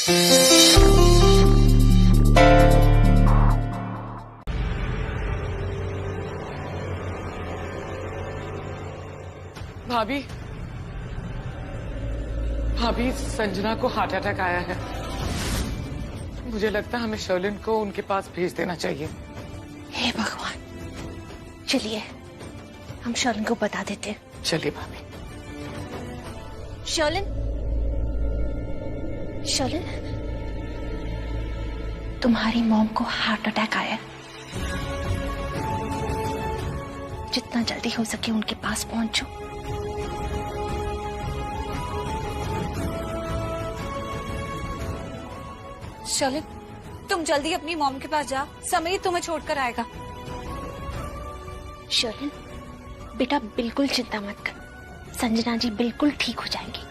भाभी, भाभी, संजना को हार्ट अटैक आया है। मुझे लगता है हमें शर्लिन को उनके पास भेज देना चाहिए। हे भगवान, चलिए हम शर्लिन को बता देते हैं। चलिए भाभी। शर्लिन, शर्लिन, तुम्हारी मॉम को हार्ट अटैक आया है। जितना जल्दी हो सके उनके पास पहुंचो। शर्लिन, तुम जल्दी अपनी मॉम के पास जा, समीर तुम्हें छोड़कर आएगा। शर्लिन, बेटा बिल्कुल चिंता मत कर, संजना जी बिल्कुल ठीक हो जाएंगी,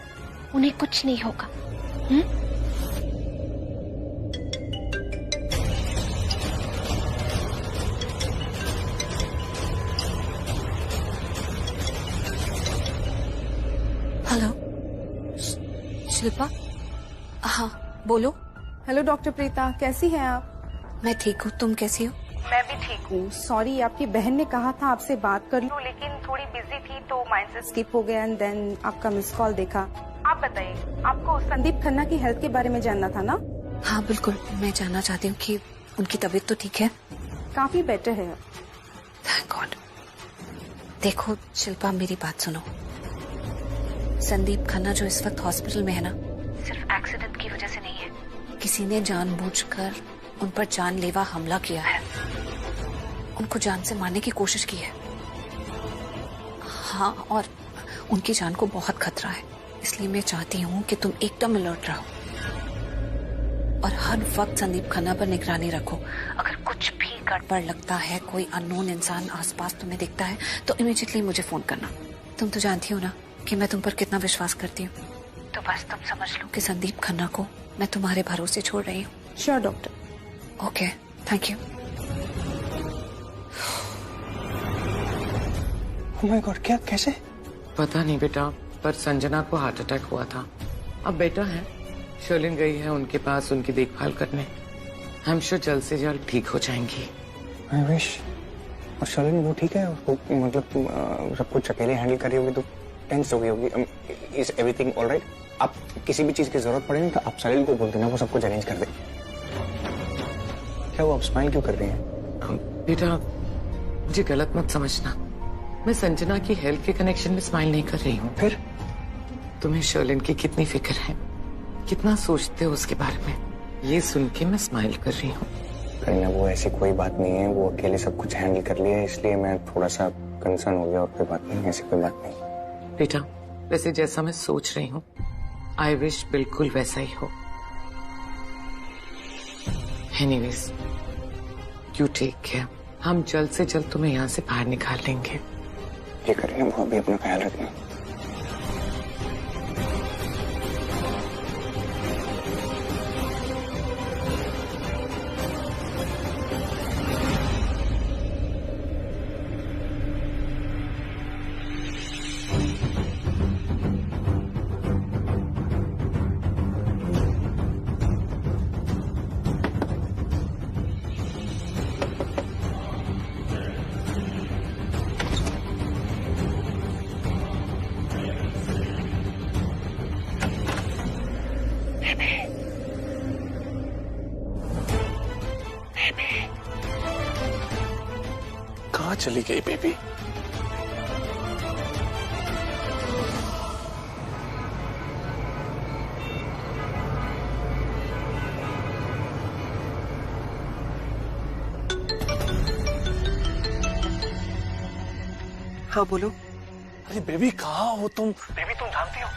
उन्हें कुछ नहीं होगा। हेलो शिल्पा, हाँ बोलो। हेलो डॉक्टर प्रीता, कैसी हैं आप? मैं ठीक हूँ, तुम कैसी हो? मैं भी ठीक हूँ। सॉरी, आपकी बहन ने कहा था आपसे बात कर लूं, लेकिन थोड़ी बिजी थी तो माइंड से स्किप हो गया एंड देन आपका मिस कॉल देखा। आप बताइए, आपको संदीप खन्ना की हेल्थ के बारे में जानना था ना? हाँ बिल्कुल, मैं जानना चाहती हूँ कि उनकी तबीयत तो ठीक है? काफी बेटर है। Thank God. देखो शिल्पा, मेरी बात सुनो। संदीप खन्ना जो इस वक्त हॉस्पिटल में है ना, सिर्फ एक्सीडेंट की वजह से नहीं है, किसी ने जानबूझकर उन पर जानलेवा हमला किया है, उनको जान से मारने की कोशिश की है। हाँ, और उनकी जान को बहुत खतरा है, इसलिए मैं चाहती हूँ कि तुम एकदम अलर्ट रहो और हर वक्त संदीप खन्ना पर निगरानी रखो। अगर कुछ भी गड़बड़ लगता है, कोई अननोन इंसान आसपास तुम्हें दिखता है, तो इमीडिएटली मुझे फोन करना। तुम तो जानती हो ना कि मैं तुम पर कितना विश्वास करती हूँ, तो बस तुम समझ लो कि संदीप खन्ना को मैं तुम्हारे भरोसे छोड़ रही हूँ। Sure doctor. Okay, thank you. Oh my God, क्या, कैसे? पता नहीं बेटा, पर संजना को हार्ट अटैक हुआ था। अब बेटा है, शर्लिन गई है उनके पास उनकी देखभाल करने। हम श्योर जल्द से जल्द ठीक हो जाएंगी। I wish. और शर्लिन वो ठीक है? उसको मतलब सब कुछ अकेले हैंडल कर रही होगी तो टेंस हो गई होगी। Is everything alright? आप किसी भी चीज की जरूरत पड़े तो आप सलील को बोल देना, वो सब कुछ अरेंज कर दे। क्या वो आप स्माइल क्यों कर रही हैं? बेटा मुझे गलत मत समझना, मैं संजना की हेल्थ के कनेक्शन में स्माइल नहीं कर रही हूँ। फिर तुम्हें शर्लिन की कितनी फिक्र है, कितना सोचते हो उसके बारे में, ये सुन के मैं स्माइल कर रही हूँ। करीना, वो ऐसी कोई बात नहीं है, वो अकेले सब कुछ हैंडल कर लिया है, इसलिए मैं थोड़ा सा कंसर्न हो गया। और कोई बात नहीं, ऐसी कोई बात नहीं। बेटा वैसे जैसा मैं सोच रही हूँ, आई विश बिल्कुल वैसा ही हो। Anyways, you take care. हम जल्द से जल्द तुम्हें यहाँ से बाहर निकाल लेंगे। ये करीना, वो भी अपना ख्याल रखना। कहाँ चली गई बेबी? हाँ बोलो। अरे बेबी कहाँ हो तुम? बेबी तुम जानती हो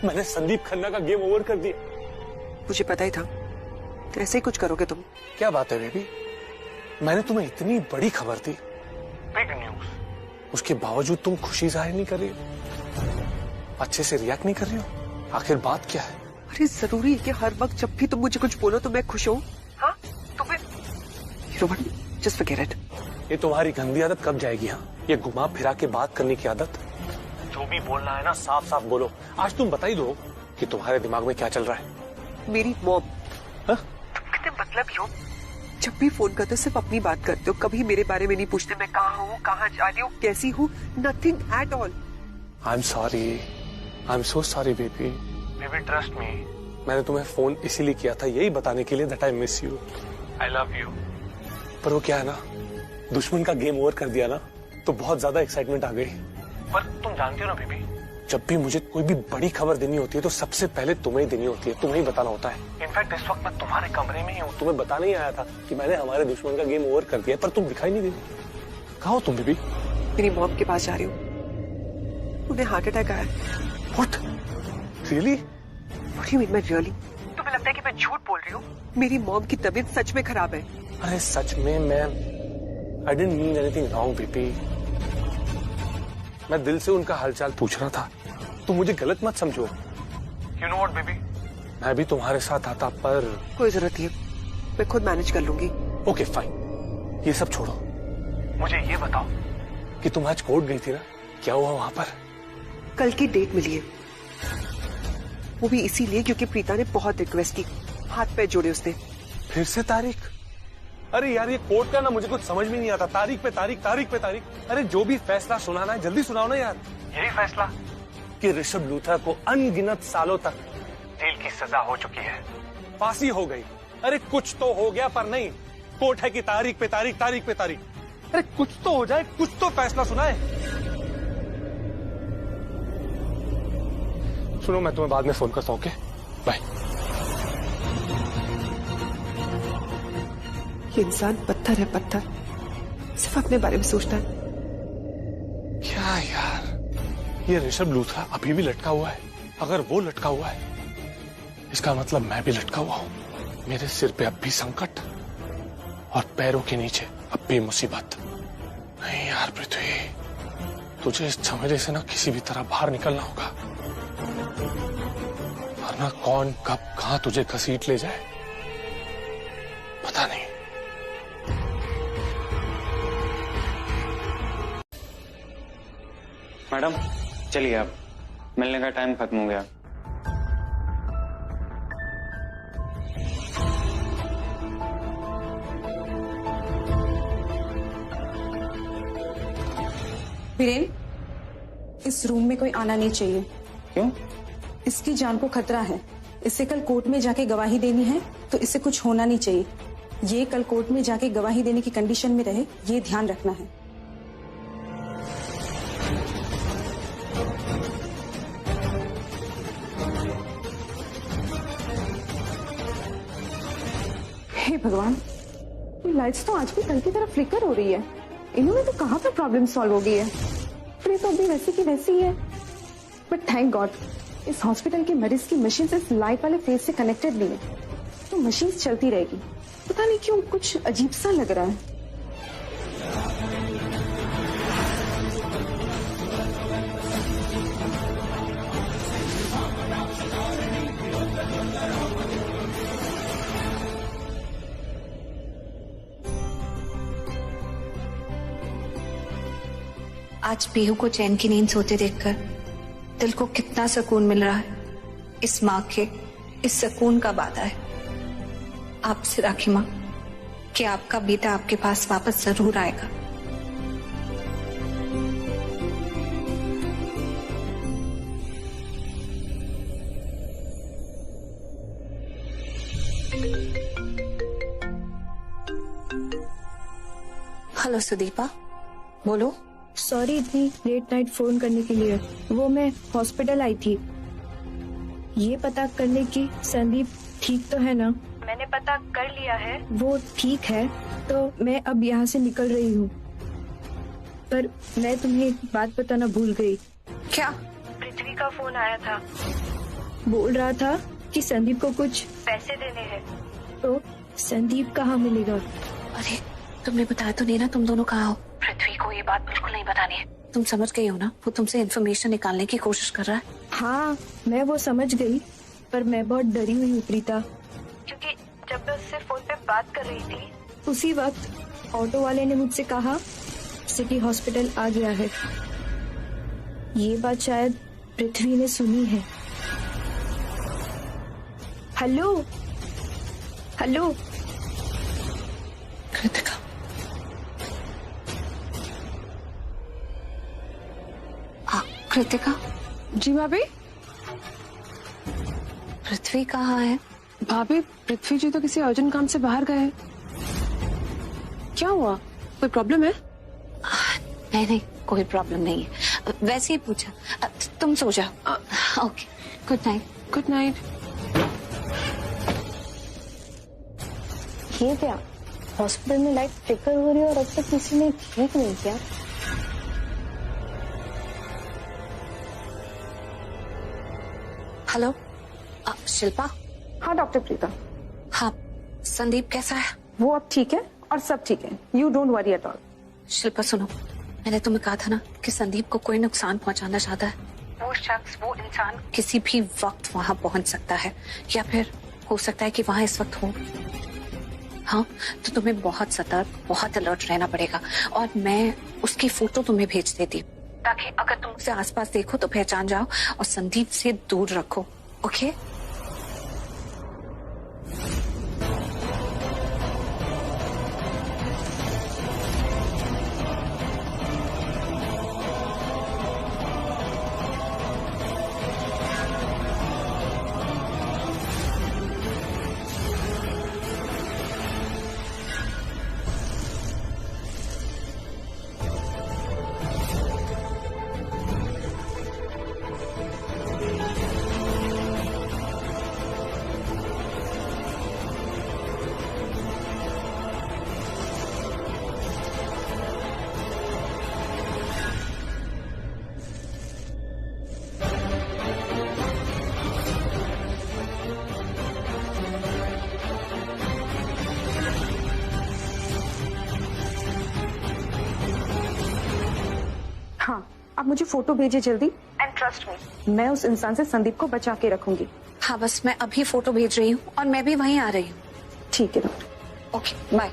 मैंने संदीप खन्ना का गेम ओवर कर दिया। मुझे पता ही था, तो ऐसे ही कुछ करोगे तुम। क्या बात है बेबी, मैंने तुम्हें इतनी बड़ी खबर दी, बिग न्यूज, उसके बावजूद तुम खुशी जाहिर नहीं कर रही हो, अच्छे से रिएक्ट नहीं कर रही हो। आखिर बात क्या है? अरे जरूरी है कि हर वक्त जब भी तुम मुझे कुछ बोलो तो मैं खुश हूँ? हाँ तो फिर जस्ट फॉरगेट इट। ये तुम्हारी गंदी आदत कब जाएगी? हाँ, ये घुमा फिरा के बात करने की आदत। जो भी बोलना है ना साफ साफ बोलो। आज तुम बता ही दो कि तुम्हारे दिमाग में क्या चल रहा है। मेरी मॉम हाँ? तुम कितने मतलब हो, जब भी फोन करते हो सिर्फ अपनी बात करते हो, कभी मेरे बारे में नहीं पूछते मैं कहाँ हूँ, कहाँ जा रही हूँ, कैसी हूँ, nothing at all. I am sorry, I am so sorry baby. Baby trust me, मैंने तुम्हें फोन इसीलिए किया था, यही बताने के लिए that I miss you, I love you. पर वो क्या है ना, दुश्मन का गेम ओवर कर दिया ना, तो बहुत ज्यादा एक्साइटमेंट आ गई। पर तुम जानती हो ना बेबी, जब भी मुझे कोई भी बड़ी खबर देनी होती है तो सबसे पहले तुम्हें ही देनी होती है, तुम्हें ही बताना होता है। इनफैक्ट इस वक्त मैं तुम्हारे कमरे में ही हूँ, तुम्हें बताने ही आया था कि मैंने हमारे दुश्मन का गेम ओवर कर दिया, पर तुम दिखाई नहीं देती। कहाँ हो तुम बेबी? मेरी मॉम के पास जा रही हूँ, उन्हें हार्ट अटैक आया। What? Really? What you mean by really? तुम्हें लगता है कि मैं झूठ बोल रही हूँ? मेरी मॉम की तबीयत सच में खराब है। अरे सच में मैं I didn't mean anything wrong baby, मैं दिल से उनका हालचाल पूछ रहा था, तुम मुझे गलत मत समझो। यू नो व्हाट बेबी, मैं भी तुम्हारे साथ आता, पर कोई जरूरत नहीं है, मैं खुद मैनेज कर लूंगी। ओके फाइन, ये सब छोड़ो, मुझे ये बताओ कि तुम आज कोर्ट गई थी ना, क्या हुआ वहां पर? कल की डेट मिली है, वो भी इसीलिए क्योंकि प्रीता ने बहुत रिक्वेस्ट की, हाथ पैर जोड़े उसने। फिर से तारीख? अरे यार ये कोर्ट का ना मुझे कुछ समझ में नहीं आता, तारीख पे तारीख, तारीख पे तारीख। अरे जो भी फैसला सुनाना है जल्दी सुनाओ ना यार। यही फैसला कि ऋषभ लूथरा को अनगिनत सालों तक जेल की सजा हो चुकी है, फांसी हो गई। अरे कुछ तो हो गया, पर नहीं, कोर्ट है कि तारीख पे तारीख, तारीख पे तारीख। अरे कुछ तो हो जाए, कुछ तो फैसला सुनाए। सुनो मैं तुम्हें बाद में फोन करता हूँ, ओके बाय। ये इंसान पत्थर है, पत्थर, सिर्फ अपने बारे में सोचता है। क्या यार, ये ऋषभ लूथरा अभी भी लटका हुआ है। अगर वो लटका हुआ है इसका मतलब मैं भी लटका हुआ हूं। मेरे सिर पे अब भी संकट और पैरों के नीचे अब भी मुसीबत। नहीं यार पृथ्वी, तुझे इस झमेले से ना किसी भी तरह बाहर निकलना होगा, वरना कौन कब कहां तुझे घसीट ले जाए पता नहीं। मैडम चलिए, आप मिलने का टाइम खत्म हो गया। वीरेन, इस रूम में कोई आना नहीं चाहिए। क्यों? इसकी जान को खतरा है, इसे कल कोर्ट में जाके गवाही देनी है, तो इसे कुछ होना नहीं चाहिए। ये कल कोर्ट में जाके गवाही देने की कंडीशन में रहे, ये ध्यान रखना है। हे भगवान, ये लाइट्स तो आज भी कल की तरह फ्लिकर हो रही है। इन्होंने तो कहाँ पे प्रॉब्लम सॉल्व हो गई है। फिर तो अभी वैसी की वैसी ही है। बट थैंक गॉड, इस हॉस्पिटल के मरीज की मशीन इस लाइट वाले फेज से कनेक्टेड नहीं है, तो मशीन चलती रहेगी। पता नहीं क्यों कुछ अजीब सा लग रहा है। आज पीहू को चैन की नींद सोते देखकर दिल को कितना सुकून मिल रहा है। इस माँ के इस सुकून का वादा है आपसे राखी माँ कि आपका बेटा आपके पास वापस जरूर आएगा। हेलो सुदीपा, बोलो। सॉरी इतनी लेट नाइट फोन करने के लिए। वो मैं हॉस्पिटल आई थी ये पता करने की संदीप ठीक तो है ना। मैंने पता कर लिया है, वो ठीक है, तो मैं अब यहाँ से निकल रही हूँ। पर मैं तुम्हें एक बात बताना भूल गई। क्या? पृथ्वी का फोन आया था, बोल रहा था कि संदीप को कुछ पैसे देने हैं। तो संदीप कहाँ मिलेगा? अरे तुमने बताया तो नहीं ना तुम दोनों कहाँ हो। पृथ्वी को ये बात बिल्कुल नहीं बतानी है। तुम समझ गई हो ना, वो तुमसे इन्फॉर्मेशन निकालने की कोशिश कर रहा है। हाँ मैं वो समझ गई, पर मैं बहुत डरी हुई हूँ प्रीता, क्योंकि जब मैं उससे फोन पे बात कर रही थी उसी वक्त ऑटो वाले ने मुझसे कहा सिटी हॉस्पिटल आ गया है। ये बात शायद पृथ्वी ने सुनी है। Hello hello Kritika, Kritika. जी भाभी। पृथ्वी कहाँ है? भाभी पृथ्वी जी तो किसी अर्जेंट काम से बाहर गए हैं। क्या हुआ, कोई प्रॉब्लम है? नहीं नहीं, कोई प्रॉब्लम नहीं है, वैसे ही पूछा। तुम सो जाओ। Okay, good night. Good night. ये क्या, हॉस्पिटल में लाइट फ्लिकर हो रही है और अब तक किसी ने ठीक नहीं किया। हेलो, शिल्पा। हाँ डॉक्टर प्रीता, हाँ, संदीप कैसा है? वो अब ठीक है और सब ठीक है, you don't worry at all. Shilpa सुनो, मैंने तुम्हें कहा था ना कि संदीप को कोई नुकसान पहुंचाना चाहता है। वो शख्स, वो इंसान किसी भी वक्त वहां पहुंच सकता है, या फिर हो सकता है कि वहां इस वक्त हो। हाँ, तो तुम्हें बहुत सतर्क, बहुत अलर्ट रहना पड़ेगा। और मैं उसकी फोटो तुम्हें भेज देती हूँ, ताकि अगर तुम उसे आसपास देखो तो पहचान जाओ और संदीप से दूर रखो। ओके? हाँ, आप मुझे फोटो भेजिए जल्दी, एंड ट्रस्ट मी, मैं उस इंसान से संदीप को बचा के रखूंगी। हाँ, बस मैं अभी फोटो भेज रही हूँ और मैं भी वहीं आ रही हूँ। ठीक है डॉक्टर। Okay, bye.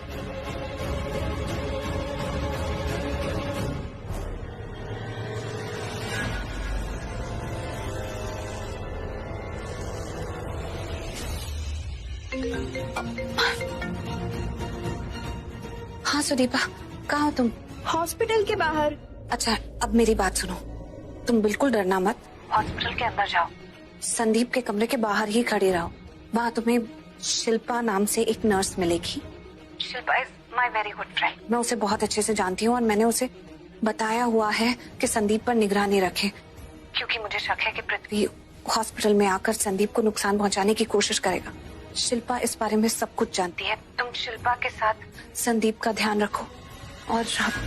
हाँ सुदीपा, कहाँ हो तुम? हॉस्पिटल के बाहर। अच्छा, अब मेरी बात सुनो, तुम बिल्कुल डरना मत, हॉस्पिटल के अंदर जाओ, संदीप के कमरे के बाहर ही खड़ी रहो। वहाँ तुम्हें शिल्पा नाम से एक नर्स मिलेगी। Shilpa is my very good friend, मैं उसे बहुत अच्छे से जानती हूँ और मैंने उसे बताया हुआ है कि संदीप पर निगरानी रखे, क्योंकि मुझे शक है कि पृथ्वी हॉस्पिटल में आकर संदीप को नुकसान पहुंचाने की कोशिश करेगा। शिल्पा इस बारे में सब कुछ जानती है। तुम शिल्पा के साथ संदीप का ध्यान रखो और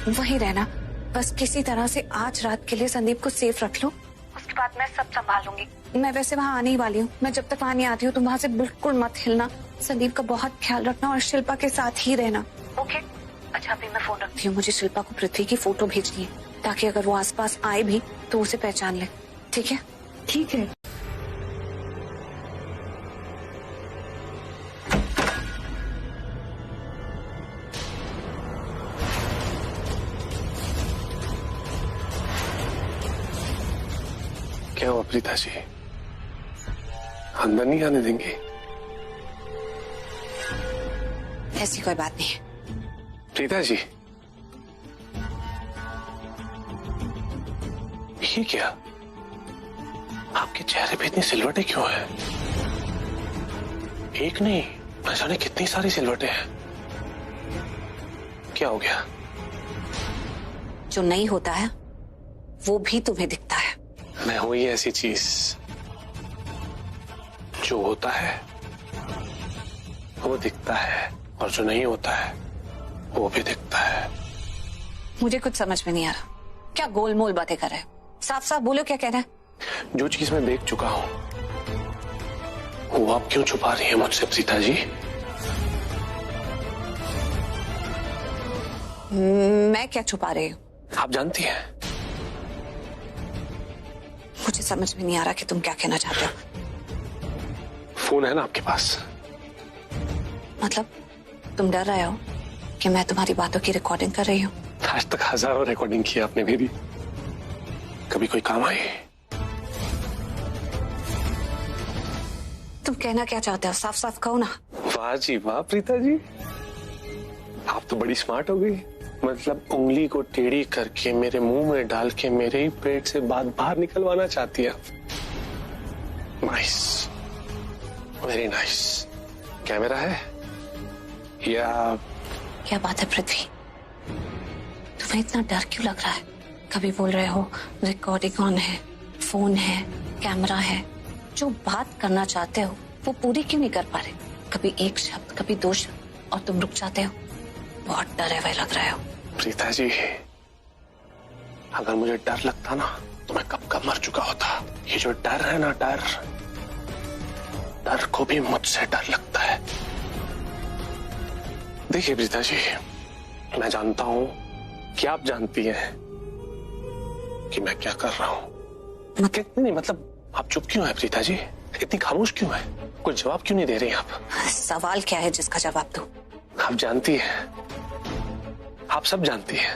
वहीं रहना। बस किसी तरह से आज रात के लिए संदीप को सेफ रख लो, उसके बाद मैं सब संभाल लूंगी। मैं वैसे वहाँ आने ही वाली हूँ, मैं जब तक वहाँ नहीं आती हूँ तुम वहाँ से बिल्कुल मत हिलना। संदीप का बहुत ख्याल रखना और शिल्पा के साथ ही रहना। ओके? अच्छा, अभी मैं फोन रखती हूँ, मुझे शिल्पा को पृथ्वी की फोटो भेजनी है, ताकि अगर वो आसपास आए भी तो उसे पहचान ले। ठीक है? ठीक है। क्या हुआ प्रीता जी, अंदर नहीं आने देंगे? ऐसी कोई बात नहीं है। प्रीता जी, ये क्या, आपके चेहरे पे इतनी सिलवटें क्यों है? एक नहीं, न जाने कितनी सारी सिलवटें हैं। क्या हो गया? जो नहीं होता है वो भी तुम्हें दिखता है। मैं हूं ही ऐसी चीज, जो होता है वो दिखता है और जो नहीं होता है वो भी दिखता है। मुझे कुछ समझ में नहीं आ रहा, क्या गोलमोल बातें कर रहे हो? साफ साफ बोलो, क्या कहना है? जो चीज मैं देख चुका हूं वो आप क्यों छुपा रही है मुझसे प्रीता जी? मैं क्या छुपा रही हूँ? आप जानती हैं। मुझे समझ में नहीं आ रहा कि तुम क्या कहना चाहते हो। फोन है ना आपके पास? मतलब तुम डर रहे हो कि मैं तुम्हारी बातों की रिकॉर्डिंग कर रही हूँ? आज तक हजारों रिकॉर्डिंग की आपने मेरी, कभी कोई काम आई? तुम कहना क्या चाहते हो, साफ साफ कहो ना। वाह जी वाह प्रीता जी, आप तो बड़ी स्मार्ट हो गई। मतलब उंगली को टेढ़ी करके मेरे मुंह में डाल के मेरे ही पेट से बात बाहर निकलवाना चाहती है आप। Nice, very nice. कैमरा है या क्या बात है पृथ्वी, तुम्हें इतना डर क्यों लग रहा है? कभी बोल रहे हो रिकॉर्डिंग ऑन है, फोन है, कैमरा है, जो बात करना चाहते हो वो पूरी क्यों नहीं कर पा रहे? कभी एक शब्द, कभी दो शब्द, और तुम रुक जाते हो। बहुत डरे हुए लग रहे हो। प्रीता जी, अगर मुझे डर लगता ना तो मैं कब का मर चुका होता। ये जो डर है ना, डर को भी मुझसे डर लगता है। देखिए प्रीता जी, मैं जानता हूं कि आप जानती हैं कि मैं क्या कर रहा हूं। नहीं, मतलब आप चुप क्यों है प्रीता जी? इतनी खामोश क्यों है? कोई जवाब क्यों नहीं दे रही आप? सवाल क्या है जिसका जवाब दूं? आप जानती हैं, आप सब जानती हैं।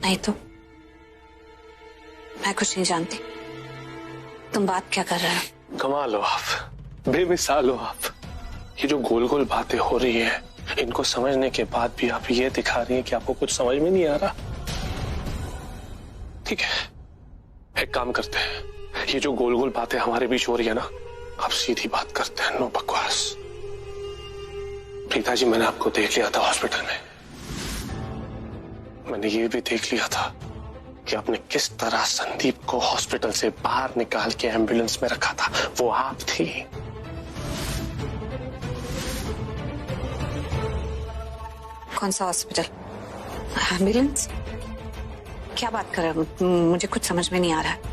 नहीं तो मैं कुछ नहीं जानती। तुम बात क्या कर रहे हो? कमाल हो आप, बेमिसाल हो आप। ये जो गोल गोल बातें हो रही हैं, इनको समझने के बाद भी आप ये दिखा रही हैं कि आपको कुछ समझ में नहीं आ रहा। ठीक है, एक काम करते हैं, ये जो गोल गोल बातें हमारे बीच हो रही है ना, आप सीधी बात करते हैं, नो बकवास। प्रीता जी, मैंने आपको देख लिया था हॉस्पिटल में। मैंने ये भी देख लिया था कि आपने किस तरह संदीप को हॉस्पिटल से बाहर निकाल के एम्बुलेंस में रखा था। वो आप थी। कौन सा हॉस्पिटल? एम्बुलेंस? क्या बात कर रहे हो? मुझे कुछ समझ में नहीं आ रहा है।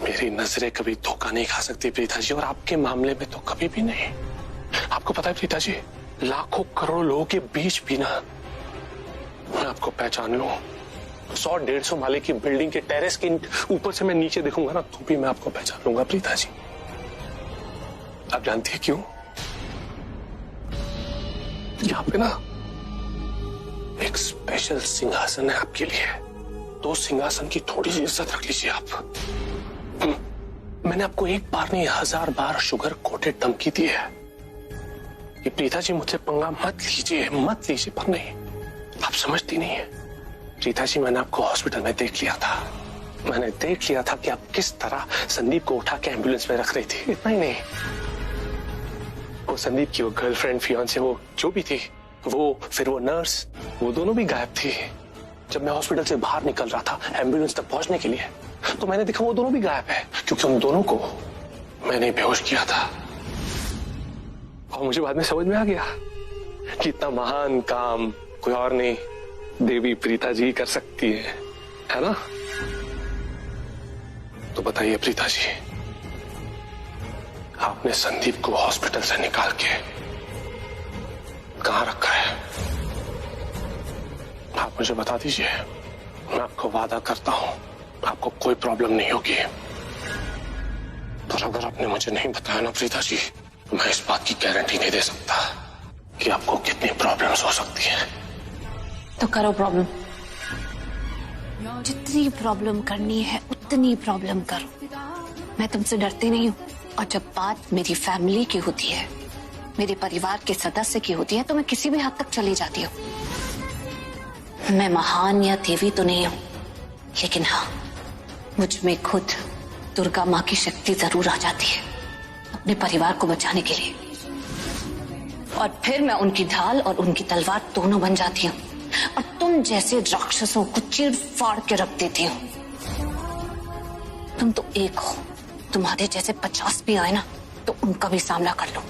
मेरी नजरें कभी धोखा नहीं खा सकती प्रीता जी, और आपके मामले में तो कभी भी नहीं। आपको पता है प्रीता जी, लाखों करोड़ों लोगों के बीच भी ना मैं आपको पहचान लूं। 100-150 माले की बिल्डिंग के टेरेस के ऊपर से मैं नीचे देखूंगा ना, तो भी मैं आपको पहचान लूंगा प्रीता जी। आप जानती है क्यों? यहाँ पे ना एक स्पेशल सिंहासन है आपके लिए, तो सिंहासन की थोड़ी सी इज्जत रख लीजिए आप। मैंने आपको एक बार नहीं 1000 बार शुगर कोटेड धमकी दी है कि प्रीता जी मुझसे पंगा मत लीजिए, पर नहीं, आप समझती नहीं है। प्रीता जी, मैंने आपको हॉस्पिटल में देख लिया था। मैंने देख लिया था कि आप किस तरह संदीप को उठा के एम्बुलेंस में रख रही थी। इतना ही नहीं, वो संदीप की वो गर्लफ्रेंड, फियांसे, वो जो भी थी, वो फिर वो नर्स, वो दोनों भी गायब थी। जब मैं हॉस्पिटल से बाहर निकल रहा था एम्बुलेंस तक पहुंचने के लिए, तो मैंने देखा वो दोनों भी गायब है, क्योंकि उन दोनों को मैंने बेहोश किया था। और मुझे बाद में समझ में आ गया कि इतना महान काम कोई और नहीं, देवी प्रीता जी कर सकती है ना? तो बताइए प्रीता जी, आपने संदीप को हॉस्पिटल से निकाल के कहां रखा है? आप मुझे बता दीजिए, मैं आपको वादा करता हूं आपको कोई प्रॉब्लम नहीं होगी। पर अगर आपने मुझे नहीं बताया ना प्रीता जी, मैं इस बात की गारंटी नहीं दे सकता कि आपको कितनी प्रॉब्लम्स हो सकती हैं। तो करो प्रॉब्लम, जितनी प्रॉब्लम करनी है उतनी प्रॉब्लम करो। मैं तुमसे डरती नहीं हूँ, और जब बात मेरी फैमिली की होती है, मेरे परिवार के सदस्य की होती है, तो मैं किसी भी हद तक चली जाती हूँ। मैं महान या देवी तो नहीं हूँ, लेकिन हाँ, मुझ में खुद दुर्गा माँ की शक्ति जरूर आ जाती है अपने परिवार को बचाने के लिए। और फिर मैं उनकी ढाल और उनकी तलवार दोनों बन जाती हूँ, और तुम जैसे राक्षसों को चीर फाड़ के रख देती हूँ। तुम तो एक हो, तुम्हारे जैसे 50 भी आए ना तो उनका भी सामना कर लो।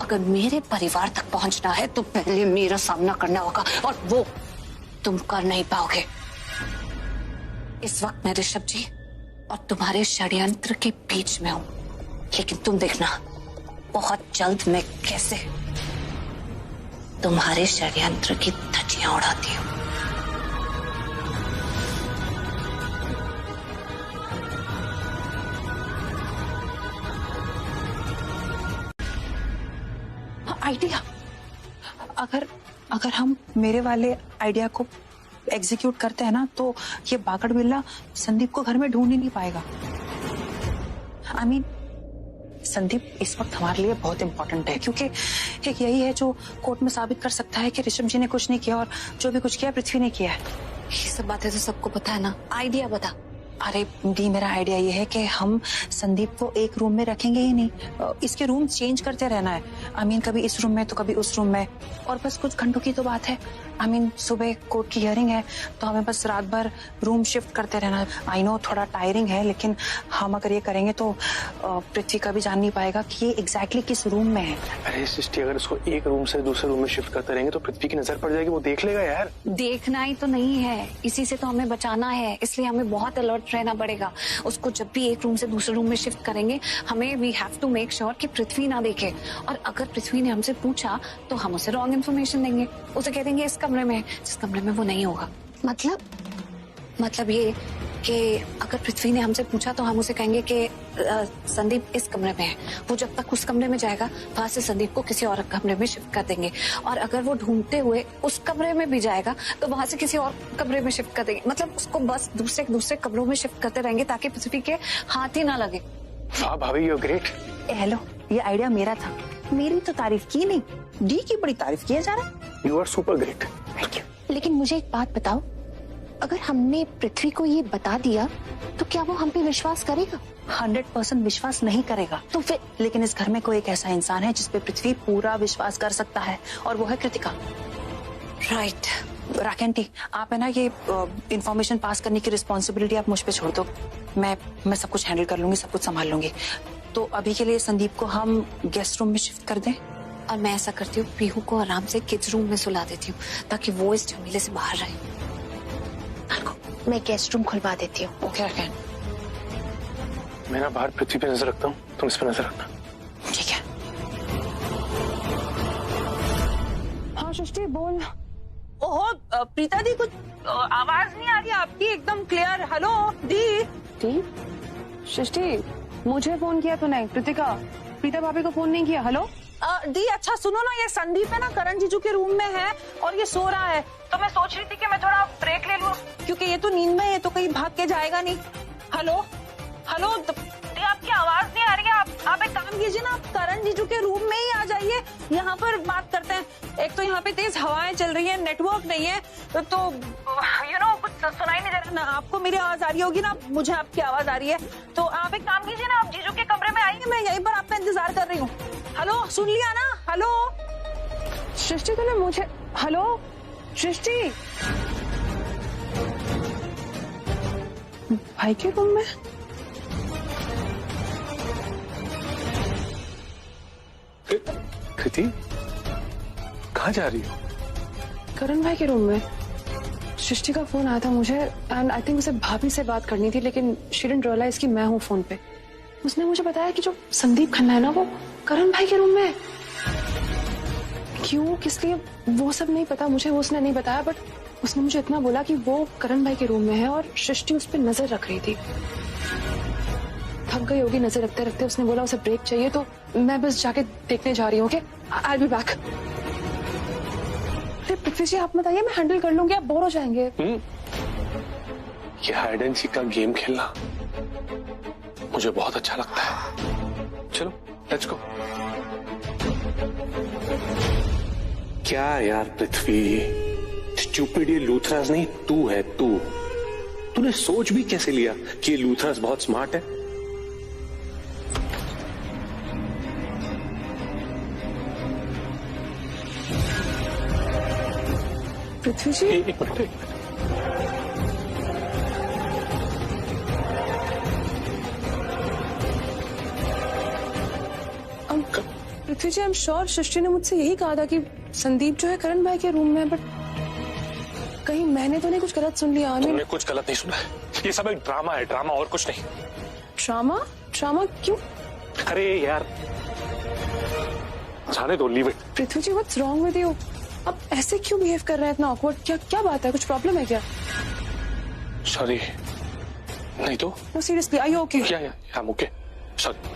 अगर मेरे परिवार तक पहुंचना है तो पहले मेरा सामना करना होगा, और वो तुम कर नहीं पाओगे। इस वक्त मैं ऋषभ जी और तुम्हारे षड्यंत्र के बीच में हूं, लेकिन तुम देखना बहुत जल्द मैं कैसे तुम्हारे षड्यंत्र की धज्जियां उड़ाती हूं। आइडिया, अगर हम मेरे वाले आइडिया को एग्जीक्यूट करते हैं ना, तो ये बागड़ बिल्ला संदीप को घर में ढूंढ ही नहीं पाएगा। आई मीन संदीप इस वक्त हमारे लिए बहुत इंपॉर्टेंट है, क्योंकि एक यही है जो कोर्ट में साबित कर सकता है कि ऋषभ जी ने कुछ नहीं किया और जो भी कुछ किया पृथ्वी ने किया है। ये सब बातें तो सबको पता है ना, आइडिया बता। अरे दी, मेरा आइडिया ये है कि हम संदीप को एक रूम में रखेंगे ही नहीं, इसके रूम चेंज करते रहना है। आई मीन कभी इस रूम में तो कभी उस रूम में, और बस कुछ घंटों की तो बात है। आई मीन सुबह कोर्ट की हियरिंग है तो हमें बस रात भर रूम शिफ्ट करते रहना है। आई नो थोड़ा टायरिंग है, लेकिन हम अगर ये करेंगे तो पृथ्वी कभी जान नहीं पाएगा कि ये एग्जैक्टली किस रूम में है। अरे सृष्टि, अगर उसको एक रूम से दूसरे रूम में शिफ्ट करते रहेंगे तो पृथ्वी की नजर पड़ जाएगी, वो देख लेगा यार। देखना ही तो नहीं है, इसी से तो हमें बचाना है, इसलिए हमें बहुत अलर्ट रहना पड़ेगा। उसको जब भी एक रूम से दूसरे रूम में शिफ्ट करेंगे, हमें we have to make sure कि पृथ्वी ना देखे, और अगर पृथ्वी ने हमसे पूछा तो हम उसे रॉन्ग इन्फॉर्मेशन देंगे, उसे कह देंगे इस कमरे में, जिस कमरे में वो नहीं होगा। मतलब ये कि अगर पृथ्वी ने हमसे पूछा तो हम उसे कहेंगे कि संदीप इस कमरे में है, वो जब तक उस कमरे में जाएगा वहां से संदीप को किसी और कमरे में शिफ्ट कर देंगे, और अगर वो ढूंढते हुए उस कमरे में भी जाएगा तो वहां से किसी और कमरे में शिफ्ट कर देंगे। मतलब उसको बस दूसरे कमरों में शिफ्ट करते रहेंगे ताकि पृथ्वी के हाथ ही ना लगे। वाह भाभी, यू ग्रेट। हेलो, ये आइडिया मेरा था, मेरी तो तारीफ की नहीं, डी की बड़ी तारीफ किया जा रहा है। You are super great. Thank you. लेकिन मुझे एक बात बताओ, अगर हमने पृथ्वी को ये बता दिया तो क्या वो हम पे विश्वास करेगा? 100% विश्वास नहीं करेगा। तो फिर लेकिन इस घर में कोई एक ऐसा इंसान है जिसपे पृथ्वी पूरा विश्वास कर सकता है, और वो है कृतिका। राइट राकेंटी, आप है ना ये इंफॉर्मेशन पास करने की रिस्पॉन्सिबिलिटी आप मुझ पे छोड़ दो, मैं सब कुछ हैंडल कर लूंगी, सब कुछ संभाल लूंगी। तो अभी के लिए संदीप को हम गेस्ट रूम में शिफ्ट कर दें, और मैं ऐसा करती हूँ, पीहू को आराम से किड्स रूम में सुला देती हूँ ताकि वो इस झमेले से बाहर रहे। मैं गेस्ट रूम खुलवा देती हूँ। ओके राकें, मैं ना बाहर पृथ्वी पे नजर रखता हूँ, तुम इस पे नजर रखना। ठीक है। हाँ सृष्टि बोल। ओहो प्रीता दी, कुछ आवाज नहीं आ रही आपकी एकदम क्लियर। हेलो दी। सृष्टि मुझे फोन किया तूने? कृतिका, प्रीता भाभी को फोन नहीं किया? हेलो दी, अच्छा सुनो ना, ये संदीप है ना करण जीजू के रूम में है और ये सो रहा है, तो मैं सोच रही थी कि मैं थोड़ा ब्रेक ले लूं, क्योंकि ये तो नींद में है तो कहीं भाग के जाएगा नहीं। हेलो दी, आपकी आवाज नहीं आ रही है। आप एक काम कीजिए ना, आप करण जीजू के रूम में ही आ जाइए, यहाँ पर बात करते हैं। एक तो यहाँ पे तेज हवाएं चल रही है, नेटवर्क नहीं है, तो यू नो कुछ सुनाई नहीं दे रहा ना। आपको मेरी आवाज आ रही होगी ना, मुझे आपकी आवाज आ रही है, तो आप एक काम कीजिए ना, आप जीजू के कमरे में आइए, मैं यहीं पर आपका इंतजार कर रही हूँ। हेलो, सुन लिया ना? हेलो सृष्टि, तूने मुझे, हेलो सृष्टि, भाई के रूम में? कृति, कहाँ जा रही हो? करण भाई के रूम में। सृष्टि का फोन आया था मुझे, एंड आई थिंक उसे भाभी से बात करनी थी, लेकिन शी डिडंट रियलाइज कि मैं हूँ फोन पे। उसने मुझे बताया कि जो संदीप खन्ना है ना, वो करण भाई के रूम में है। क्यों, किस लिए, वो सब नहीं पता मुझे, वो उसने नहीं बताया, बट उसने मुझे इतना बोला कि वो करण भाई के रूम में है और सृष्टि उस पर नजर रख रही थी। थक गई होगी नजर रखते रखते, उसने बोला उसे ब्रेक चाहिए, तो मैं बस जाके देखने जा रही हूँ। Okay, I will be back. Prithvi ji आप बताइए, मैं हैंडल कर लूंगी, आप बोर हो जाएंगे। ये हाइड एंड सीक का गेम खेलना मुझे बहुत अच्छा लगता है। चलो लेट्स गो। क्या यार पृथ्वी, स्टूपिड ये लूथरास नहीं, तू है तू। तूने सोच भी कैसे लिया कि ये लूथरास बहुत स्मार्ट है? पृथ्वी जी, एक मिनट। Prithvi ji, I am sure Srishti ने मुझसे यही कहा था कि संदीप जो है करण भाई के रूम में है, बट कहीं मैंने तो नहीं कुछ गलत सुन लिया? तुमने कुछ गलत नहीं सुना है, ये सब एक ड्रामा है, ड्रामा और कुछ नहीं। ड्रामा? ड्रामा क्यों? अरे यार जाने दो, leave it. Prithvi ji, what's wrong with you? अब ऐसे क्यों बिहेव कर रहे हैं, इतना ऑकवर्ड? क्या बात है, कुछ प्रॉब्लम है क्या? सॉरी। नहीं तो? No seriously, are you okay? या I am okay, sorry.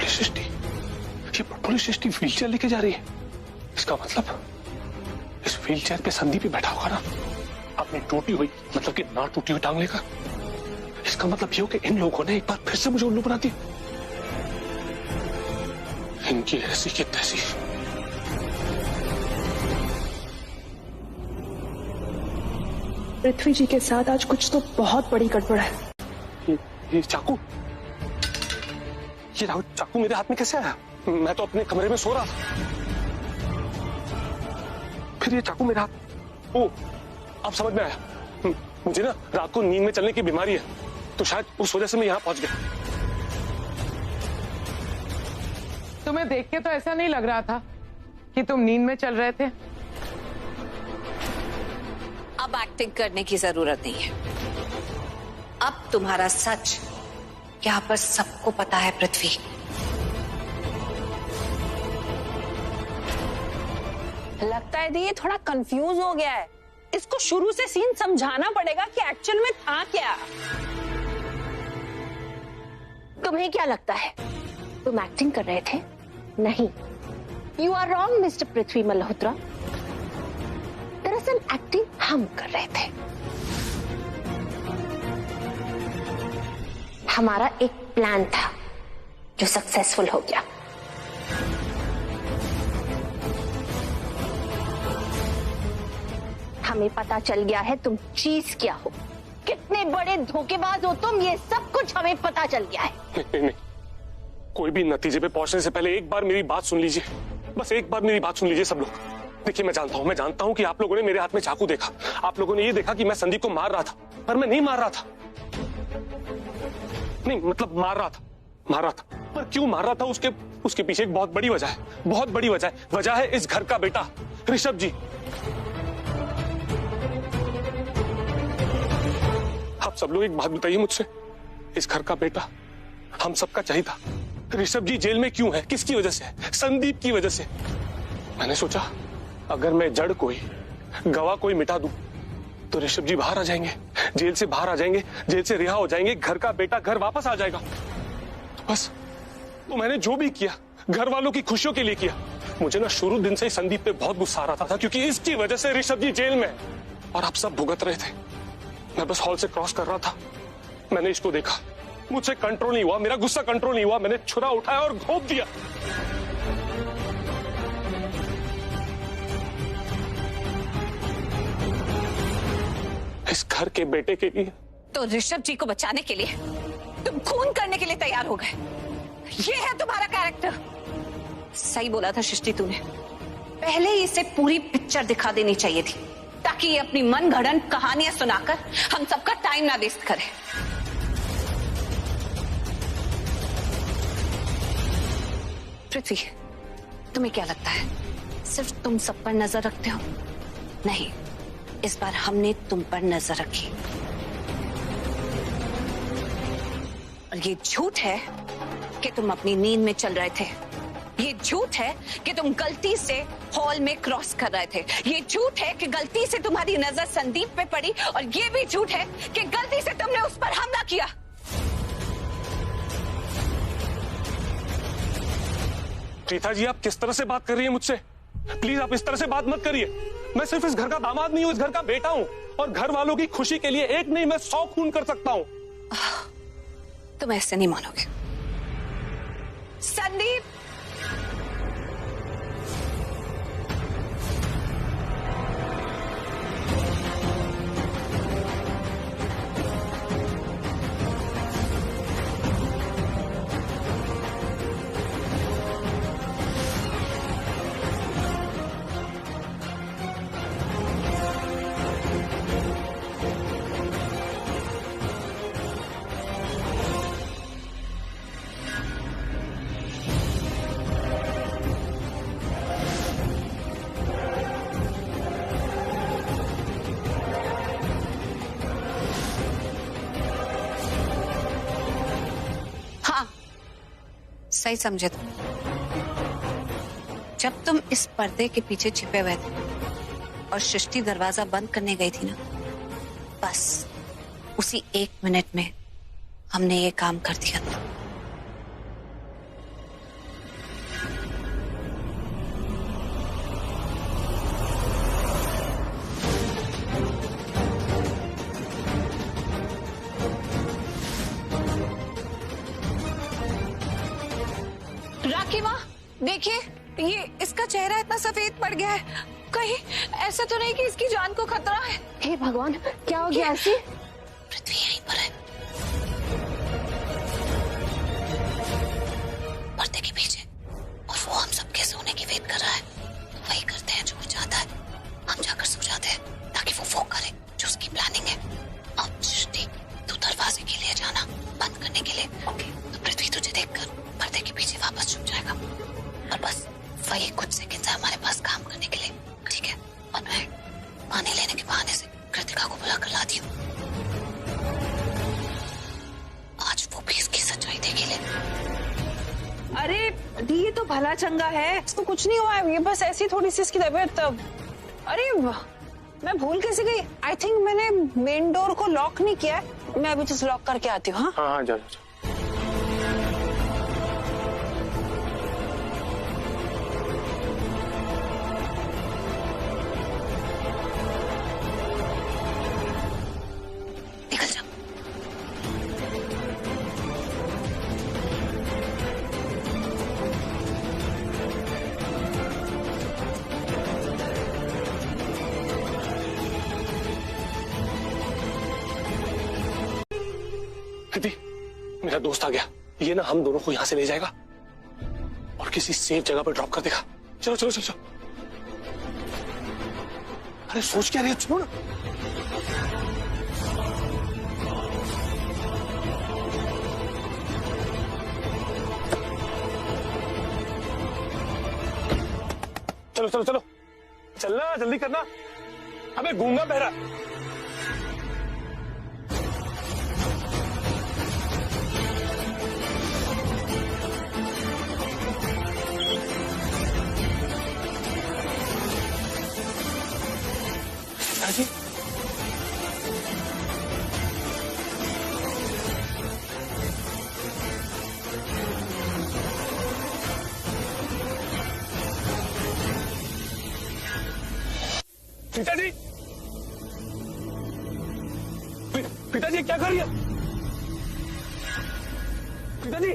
Srishti, ये बटोली सृष्टि व्हीलचेयर लेके जा रही है। इसका मतलब इस व्हीलचेयर पे संदीप ही बैठा होगा ना, अपनी टूटी हुई मतलब कि ना टूटी हुई टांग लेकर। इसका मतलब ये हो कि इन लोगों ने एक बार फिर से मुझे उल्लू बना दिया। इनकी ऐसी की तैसी। पृथ्वी जी के साथ आज कुछ तो बहुत बड़ी गड़बड़ है। ये चाकू, ये राहुल चाकू मेरे हाथ में कैसे आया? मैं तो अपने कमरे में सो रहा था, फिर ये चाकू मेरे हाथ। ओ, अब समझ में आया। मुझे ना रात को नींद में चलने की बीमारी है, तो शायद उस वजह से मैं यहाँ पहुंच गया। तुम्हें देख के तो ऐसा नहीं लग रहा था कि तुम नींद में चल रहे थे। अब एक्टिंग करने की जरूरत नहीं है। अब तुम्हारा सच यहाँ पर सबको पता है पृथ्वी। लगता है ये थोड़ा कंफ्यूज हो गया है। इसको शुरू से सीन समझाना पड़ेगा कि एक्चुअल में था क्या। तुम्हें क्या लगता है तुम एक्टिंग कर रहे थे? नहीं, यू आर रॉन्ग मिस्टर पृथ्वी मल्होत्रा। दरअसल एक्टिंग हम कर रहे थे। हमारा एक प्लान था जो सक्सेसफुल हो गया। हमें पता चल गया है तुम चीज क्या हो, कितने बड़े धोखेबाज हो तुम, ये सब कुछ हमें पता चल गया है। नहीं, कोई भी नतीजे पे पहुंचने से पहले एक बार मेरी बात सुन लीजिए। बस एक बार मेरी बात सुन लीजिए सब लोग। देखिए, मैं जानता हूं कि आप लोगों ने मेरे हाथ में चाकू देखा। आप लोगों ने ये देखा कि मैं संदीप को मार रहा था, पर मैं नहीं मार रहा था। नहीं मतलब मार रहा था, पर क्यों मार रहा था उसके पीछे एक बहुत बड़ी वजह है, बहुत बड़ी वजह है। वजह है इस घर का बेटा ऋषभ जी। आप सब लोग एक बात बताइए मुझसे, इस घर का बेटा हम सबका चाहिए था। ऋषभ जी जेल में क्यों है? किसकी वजह से है? संदीप की वजह से। मैंने सोचा अगर मैं जड़ कोई, गवाह कोई मिटा दूं तो ऋषभ जी बाहर आ जाएंगे, जेल से बाहर आ जाएंगे, जेल से रिहा हो जाएंगे, घर का बेटा घर वापस आ जाएगा। तो बस तो मैंने जो भी किया घर वालों की खुशियों के लिए किया। मुझे ना शुरू दिन से ही संदीप पे बहुत गुस्सा आ रहा था, क्योंकि इसकी वजह से ऋषभ जी जेल में और आप सब भुगत रहे थे। मैं बस हॉल से क्रॉस कर रहा था, मैंने इसको देखा, मुझसे कंट्रोल नहीं हुआ, मेरा गुस्सा कंट्रोल नहीं हुआ, मैंने छुरा उठाया और घोंप दिया। इस घर के बेटे के लिए। तो ऋषभ जी को बचाने के लिए तुम खून करने के लिए तैयार हो गए। ये है तुम्हारा कैरेक्टर। सही बोला था सृष्टि तूने, पहले ही इसे पूरी पिक्चर दिखा देनी चाहिए थी, ताकि ये अपनी मन गढ़ंत कहानियां सुनाकर हम सबका टाइम ना वेस्ट करे। पृथ्वी, तुम्हें क्या लगता है सिर्फ तुम सब पर नजर रखते हो? नहीं, इस बार हमने तुम पर नजर रखी। और ये झूठ है कि तुम अपनी नींद में चल रहे थे। ये झूठ है कि तुम गलती से हॉल में क्रॉस कर रहे थे। ये झूठ है कि गलती से तुम्हारी नजर संदीप पे पड़ी। और ये भी झूठ है कि गलती से तुमने उस पर हमला किया। रीता जी, आप किस तरह से बात कर रही हैं मुझसे? प्लीज आप इस तरह से बात मत करिए। मैं सिर्फ इस घर का दामाद नहीं हूं, इस घर का बेटा हूं, और घर वालों की खुशी के लिए एक नहीं मैं 100 खून कर सकता हूं। तुम ऐसे नहीं मानोगे। संदीप, सही समझे तुम। जब तुम इस पर्दे के पीछे छिपे हुए थे और सृष्टि दरवाजा बंद करने गई थी ना, बस उसी 1 मिनट में हमने ये काम कर दिया था। राखी माँ देखिए, ये इसका चेहरा इतना सफेद पड़ गया है, कहीं ऐसा तो नहीं कि इसकी जान को खतरा है? हे भगवान, क्या हो गया ऐसी? पृथ्वी यहीं पर है, पर्दे के पीछे, और वो हम सबके सोने की वेट कर रहा है। वही करते हैं जो वो चाहता है, हम जाकर सो जाते हैं ताकि वो करे जो उसकी प्लानिंग है। अब सृष्टि, तू दरवाजे के लिए जाना, बंद करने के लिए। तो पृथ्वी तुझे देखकर पर्दे के पीछे वापस छुप जाएगा, और बस वही कुछ सेकंड है हमारे पास काम करने के लिए, ठीक है? और मैं पानी लेने के बहाने से कृतिका को बुला कर लाती हूँ। आज वो भी इसकी सच्चाई देख ले। अरे दी, ये तो भला चंगा है, इसको कुछ नहीं हुआ है, ये बस ऐसी थोड़ी सी इसकी तबीयत। अरे मैं भूल कैसे गई? आई थिंक मैंने मेन डोर को लॉक नहीं किया है। मैं अभी जस्ट लॉक करके आती हूँ। हाँ हाँ, जाओ। निकल जा। कृति, मेरा दोस्त आ गया, ये ना हम दोनों को यहां से ले जाएगा और किसी सेफ जगह पर ड्रॉप कर देगा। चलो चलो चलो चलो। अरे सोच क्या रही है, छोड़। चलो चलो चलो, चलना, जल्दी करना। अबे गूंगा बहरा। पिताजी, पिताजी, पिताजी क्या कर रही है? पिताजी,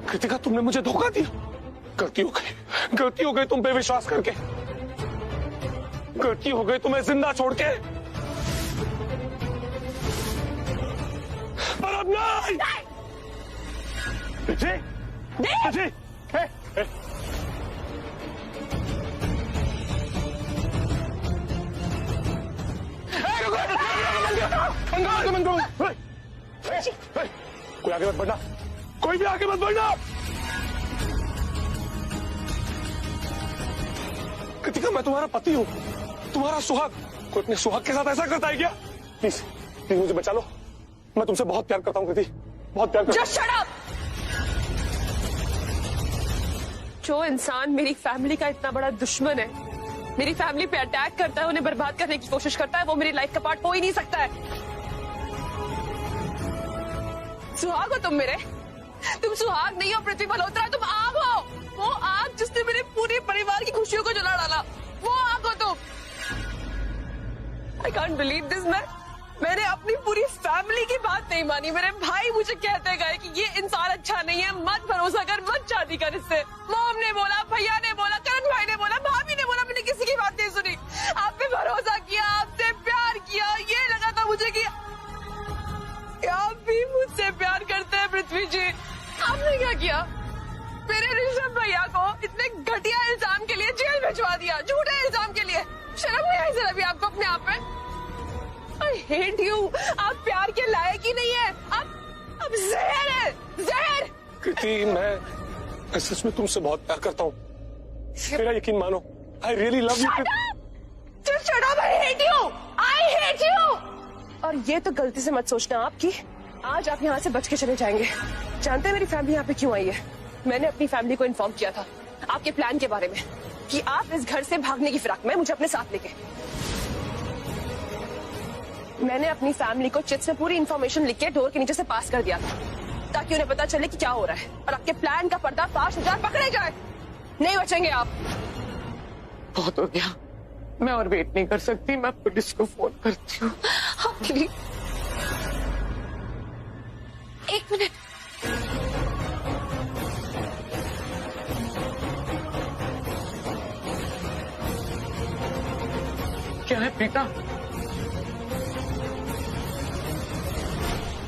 कृतिका, तुमने मुझे धोखा दिया। गलती हो गई तुम पे विश्वास करके। गलती हो गई तुम्हें जिंदा छोड़ के। पर अब नहीं। जी, जी, कोई आगे मत बढ़ना, कोई भी आगे मत बढ़ना। कृतिका, मैं तुम्हारा पति हूँ, तुम्हारा सुहाग। कोई अपने सुहाग के साथ ऐसा करता है क्या? प्लीज प्लीज मुझे बचा लो, मैं तुमसे बहुत प्यार करता हूँ कृति, बहुत प्यार करता हूँ। Just shut up! जो इंसान मेरी फैमिली का इतना बड़ा दुश्मन है, मेरी फैमिली पे अटैक करता है, उन्हें बर्बाद करने की कोशिश करता है, वो मेरी लाइफ का पार्ट हो ही नहीं सकता है। सुहाग हो तुम मेरे, तुम सुहाग नहीं हो पृथ्वी मल्होत्रा, तुम आग हो। वो आग जिसने मेरे पूरे परिवार की खुशियों को जला डाला, वो आग हो तुम। I can't believe this, मैंने अपनी पूरी फैमिली की बात नहीं मानी। मेरे भाई मुझे कहते गए कि ये इंसान अच्छा नहीं है, मत भरोसा कर, मत शादी कर इससे। मॉम ने बोला, भैया ने बोला, करण भाई ने बोला, भाभी ने बोला, मैंने मम्मी जी, आपने क्या किया? मेरे ऋषभ भैया को इतने घटिया इल्जाम के लिए जेल भिजवा दिया, झूठे इल्जाम के लिए। शर्म नहीं आई जरा भी आपको अपने आप में? I hate you। आप प्यार के लायक ही नहीं है, आप जहर है, जहर। कृति, मैं सच में तुमसे बहुत प्यार करता हूँ, मेरा यकीन मानो। I really love you। Shut up, I hate you, I hate you। और ये तो गलती से मत सोचना आपकी, आज आप यहाँ से बच के चले जाएंगे। जानते हैं मेरी फैमिली यहाँ पे क्यों आई है? मैंने अपनी फैमिली को इन्फॉर्म किया था आपके प्लान के बारे में कि आप इस घर से भागने की फिराक में मुझे अपने साथ लेके। मैंने अपनी फैमिली को चिट्स में पूरी इन्फॉर्मेशन लिख के डोर के नीचे से पास कर दिया था ताकि उन्हें पता चले कि क्या हो रहा है और आपके प्लान का पर्दाफाश हो जाए, पकड़े जाए। नहीं बचेंगे आप। बहुत हो गया, मैं और वेट नहीं कर सकती, मैं पुलिस को फोन करती हूँ। प्लीज एक मिनट। क्या है प्रीता?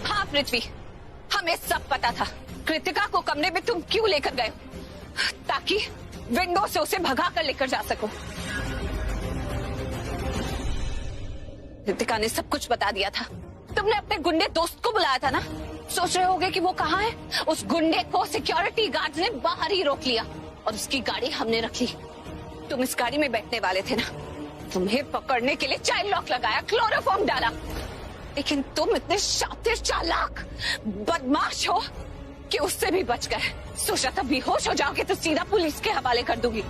हाँ पृथ्वी, हमें सब पता था कृतिका को कमरे में तुम क्यों लेकर गए, ताकि विंडो से उसे भगा कर लेकर जा सको। कृतिका ने सब कुछ बता दिया था। तुमने अपने गुंडे दोस्त को बुलाया था ना, सोच रहे होगे कि वो कहाँ है। उस गुंडे को सिक्योरिटी गार्ड्स ने बाहर ही रोक लिया और उसकी गाड़ी हमने रख ली। तुम इस गाड़ी में बैठने वाले थे ना, तुम्हें पकड़ने के लिए चाइल्ड लॉक लगाया, क्लोरोफॉर्म डाला, लेकिन तुम इतने शातिर चालाक बदमाश हो कि उससे भी बच गए। सोचा था बेहोश हो जाओगे तो सीधा पुलिस के हवाले कर दूंगी,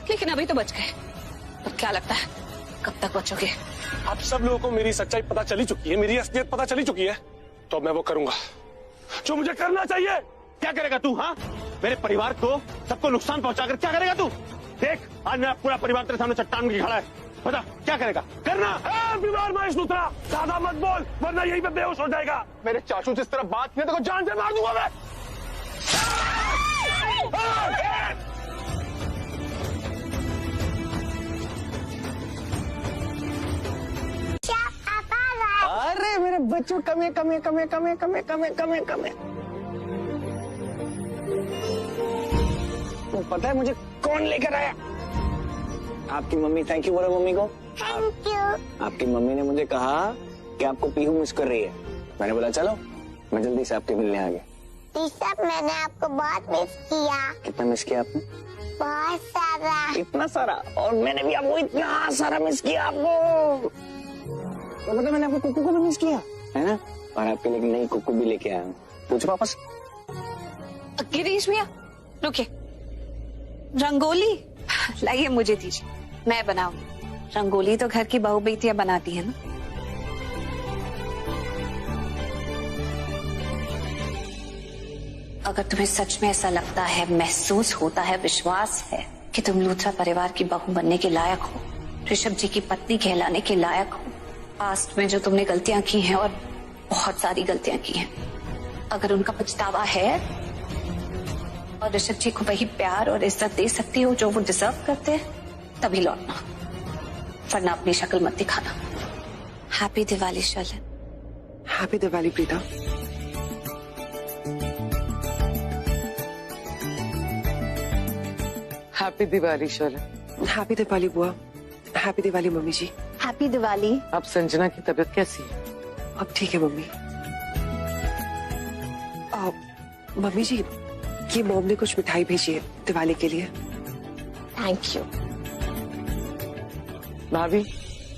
लेकिन अभी तो बच गए। पर क्या लगता है कब तक बचोगे? अब सब लोगों को मेरी सच्चाई पता चली चुकी है, मेरी असलियत पता चली चुकी है, तो मैं वो करूंगा जो मुझे करना चाहिए। क्या करेगा तू? हाँ, मेरे परिवार को, सबको नुकसान पहुंचाकर क्या करेगा तू? देख, आज मेरा पूरा परिवार तेरे सामने चट्टान की खड़ा है, बता क्या करेगा? करना। बीमार महेश लूथरा, ज्यादा मत बोल वरना यहीं पे बेहोश हो जाएगा। मेरे चाचू जिस तरह बात किया तो जान से मार दूंगा मैं। अरे मेरे बच्चों, कमे कमे कमे कमे कमे कमे कमे कमे। तो पता है मुझे कौन लेकर आया? आपकी मम्मी। थैंक यू बोलो मम्मी को। Thank you. आपकी मम्मी ने मुझे कहा कि आपको पीहू मिस कर रही है। मैंने बोला चलो मैं जल्दी से आपके मिलने आ गया। ऋषभ, मैंने आपको बहुत मिस किया। कितना मिस किया आपने? बहुत सारा। इतना सारा? और मैंने भी आपको इतना सारा मिस किया आपको। तो पता मैंने आपको कुक्कू को भी मिस किया है ना, और आपके लिए नई कुक्कू भी लेके आया हूँ। पूछो वापस। गिरीश भैया रुकिए, रंगोली लाइए मुझे दीजिए, मैं बनाऊंगी। रंगोली तो घर की बहू बेटियां बनाती है ना। अगर तुम्हें सच में ऐसा लगता है, महसूस होता है, विश्वास है कि तुम लूथरा परिवार की बहू बनने के लायक हो, ऋषभ जी की पत्नी कहलाने के लायक हो, पास्ट में जो तुमने गलतियां की हैं और बहुत सारी गलतियां की हैं, अगर उनका पछतावा है और ऋषभ जी को वही प्यार और इज्जत दे सकती हो जो वो डिजर्व करते हैं, तभी लौटना, वरना अपनी शक्ल मत दिखाना। Happy Diwali Sherlyn. Happy Diwali Preeta. Happy Diwali Sherlyn. Happy Diwali बुआ। Happy Diwali mummy ji. Happy Diwali. अब संजना की तबीयत कैसी है? अब ठीक है मम्मी। मम्मी जी, ये मॉम ने कुछ मिठाई भेजी है दिवाली के लिए। Thank you. भाभी,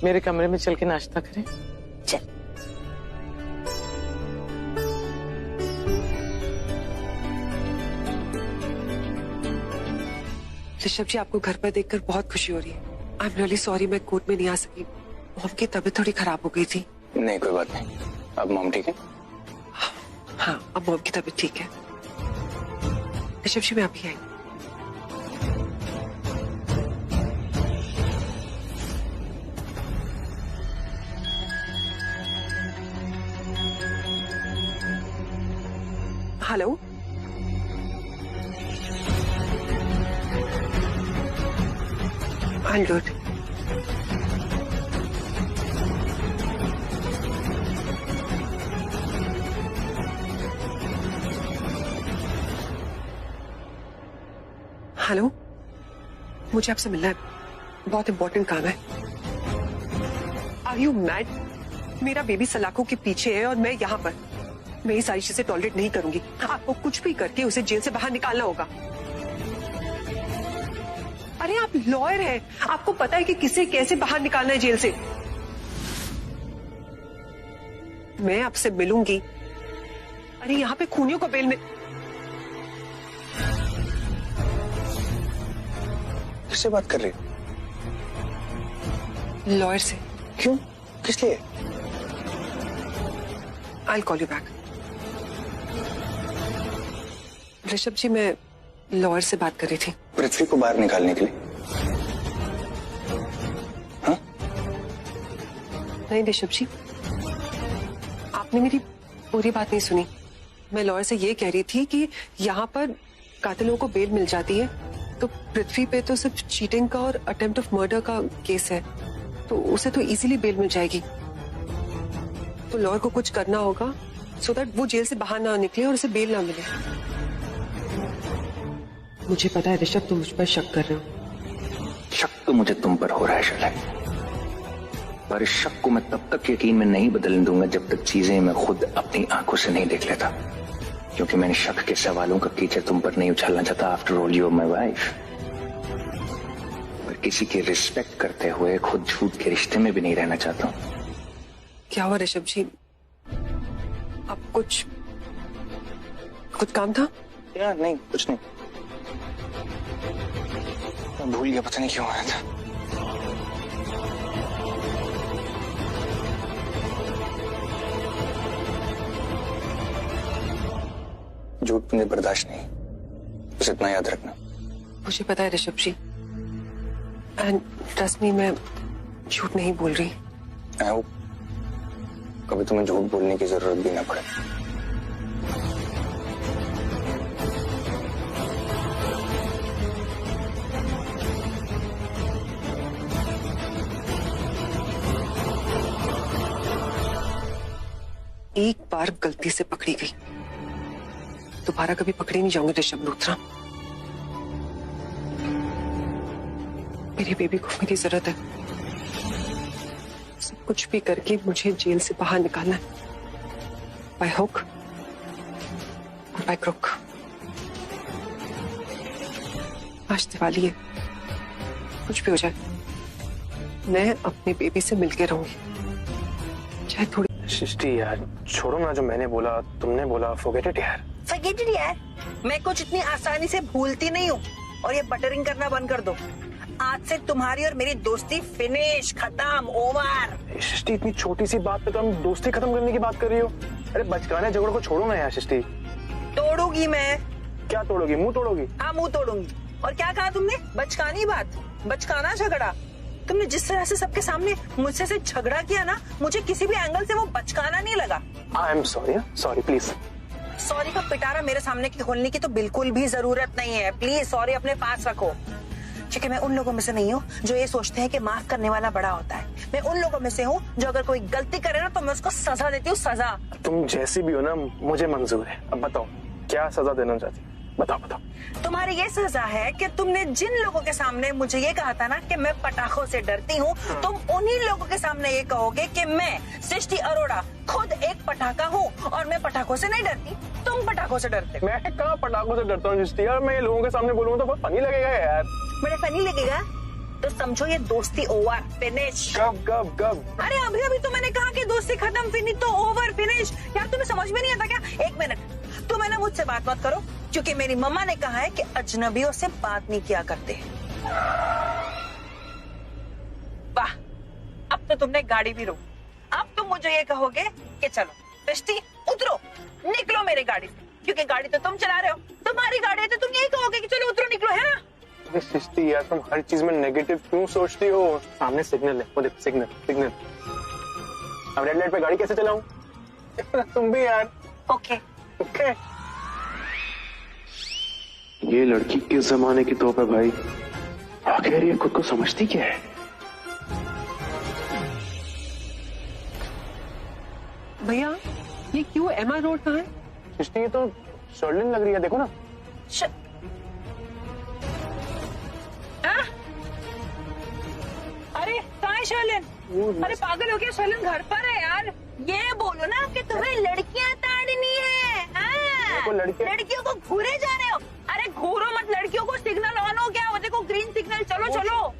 मेरे कमरे में चल के नाश्ता करें। चल। ऋषभ जी, आपको घर पर देखकर बहुत खुशी हो रही है। आई एम रियली सॉरी मैं कोर्ट में नहीं आ सकी। मॉम की तबीयत थोड़ी खराब हो गई थी। नहीं कोई बात नहीं, अब मॉम ठीक है? हाँ, अब मॉम की तबीयत ठीक है। ऋषभ जी, मैं अभी आई। Hello, I'm good. हेलो, मुझे आपसे मिलना है, बहुत इंपॉर्टेंट काम है। Are you mad? मेरा बेबी सलाखों के पीछे है और मैं यहाँ पर। मैं ये सारी चीजें टॉलरेट नहीं करूंगी। आपको कुछ भी करके उसे जेल से बाहर निकालना होगा। अरे आप लॉयर हैं, आपको पता है कि किसे कैसे बाहर निकालना है जेल से। मैं आपसे मिलूंगी। अरे यहाँ पे खूनियों को बेल में। किससे बात कर रही हो? लॉयर से। क्यों? किस लिए? I'll call you back. Rishabh जी, मैं लॉयर से बात कर रही थी। पृथ्वी को बाहर निकालने के लिए? हाँ? नहीं ऋषभ जी, आपने मेरी पूरी बात नहीं सुनी। मैं लॉयर से ये कह रही थी कि यहाँ पर कातिलों को बेल मिल जाती है, तो पृथ्वी पे तो सिर्फ चीटिंग का और अटेम्प्ट ऑफ मर्डर का केस है, तो उसे तो इजीली बेल मिल जाएगी। तो लॉयर को कुछ करना होगा सो दैट वो जेल से बाहर ना निकले और उसे बेल ना मिले। मुझे पता है ऋषभ, तुम मुझ पर शक कर रहे हो। शक तो मुझे तुम पर हो रहा है शैला, पर इस शक को मैं तब तक यकीन में नहीं बदलने दूंगा जब तक चीजें मैं खुद अपनी आंखों से नहीं देख लेता, क्योंकि मैंने शक के सवालों का कीचड़ तुम पर नहीं उछालना चाहता। After all you are my wife. पर किसी की रिस्पेक्ट करते हुए खुद झूठ के रिश्ते में भी नहीं रहना चाहता हूं। क्या हुआ ऋषभ जी? अब कुछ काम था? यार नहीं, कुछ नहीं। मैं भूल गया, पता नहीं क्यों आया था। झूठ मुझे बर्दाश्त नहीं, बस इतना याद रखना। मुझे पता है ऋषभ जी, एंड ट्रस्ट मी, मैं झूठ नहीं बोल रही। आई होप कभी तुम्हें झूठ बोलने की जरूरत भी ना पड़े। एक बार गलती से पकड़ी गई, दोबारा कभी पकड़े नहीं जाऊंगे ऋषभ लूथरा। मेरी बेबी को मेरी जरूरत है। सब कुछ भी करके मुझे जेल से बाहर निकालना है, बाय हुक और बाय क्रुक। आज दिवाली है, कुछ भी हो जाए मैं अपने बेबी से मिलके रहूंगी, चाहे थोड़ी। सृष्टि यार छोड़ो ना, जो मैंने बोला तुमने बोला, फॉरगेट इट यार। फॉरगेट इट यार, मैं कुछ इतनी आसानी से भूलती नहीं हूँ। और ये बटरिंग करना बंद कर दो। आज से तुम्हारी और मेरी दोस्ती फिनिश, खत्म, ओवर। सृष्टि इतनी छोटी सी बात पे तो हम दोस्ती खत्म करने की बात कर रही हो। अरे बचकाने झगड़ों को छोड़ो ना यार सृष्टि। तोड़ूंगी मैं। क्या तोड़ोगी? मुंह तोड़ोगी? हाँ मुंह तोड़ूंगी। और क्या कहा तुमने? बचकानी बात, बचकाना झगड़ा। तुमने जिस तरह से सबके सामने मुझसे से झगड़ा किया ना, मुझे किसी भी एंगल से वो बचकाना नहीं लगा। I am sorry, sorry please. Sorry का पिटारा मेरे सामने की खोलने की तो बिल्कुल भी जरूरत नहीं है। प्लीज सॉरी अपने पास रखो, क्योंकि मैं उन लोगों में से नहीं हूँ जो ये सोचते हैं कि माफ करने वाला बड़ा होता है। मैं उन लोगों में से हूँ जो अगर कोई गलती करे ना तो मैं उसको सजा देती हूँ, सजा। तुम जैसी भी हो ना, मुझे मंजूर है। अब बताओ क्या सजा देना चाहती? बताओ बताओ। तुम्हारी ये सजा है कि तुमने जिन लोगों के सामने मुझे ये कहा था ना कि मैं पटाखों से डरती हूँ, तुम उन्हीं लोगों के सामने ये कहोगे कि मैं सृष्टि अरोड़ा खुद एक पटाखा हूँ और मैं पटाखों से नहीं डरती, तुम पटाखों से डरते। मैं कहाँ पटाखों से डरता हूँ सृष्टि यार, मैं ये लोगों के सामने बोलूंगा तो बहुत फनी लगेगा यार। बड़े फनी लगेगा तो समझो ये दोस्ती ओवर, फिनिश। कब कब कब? अरे अभी अभी तो मैंने कहा कि दोस्ती खत्म, फिनिश तो ओवर, फिनिश। यार तुम्हें समझ में नहीं आता क्या? एक मिनट, तुम है ना मुझसे बात मत करो, क्योंकि मेरी मम्मा ने कहा है कि अजनबियों से बात नहीं किया करते। वाह, अब तो तुमने गाड़ी भी रोकी। अब तुम मुझे ये कहोगे कि चलो सृष्टि उतरो, निकलो मेरी गाड़ी से, क्योंकि गाड़ी तो तुम चला रहे हो, तुम्हारी गाड़ी है तो तुम यही कहोगे कि चलो उतरो, निकलो, है ना? सृष्टि यार तुम हर चीज में नेगेटिव क्यों सोचती हो? सामने सिग्नल है, वो देख सिग्नल सिग्नल। अब रेड लाइट पे गाड़ी कैसे चलाऊं? तुम भी यार। Okay okay. ये लड़की किस जमाने की तोप है भाई? आखिर ये खुद को समझती क्या है? भैया ये क्यों MR रोड कहाँ है? सृष्टि ये तो शर्लिन लग रही है, देखो ना। शर्लिन? अरे पागल हो गया, शर्लिन घर पर है यार। ये बोलो ना कि तुम्हें लड़कियां ताड़नी है। हाँ? लड़कियों को घूरे जा रहे हो। अरे घूरो मत, लड़कियों को सिग्नल ऑन हो गया, वो देखो ग्रीन सिग्नल। चलो चलो।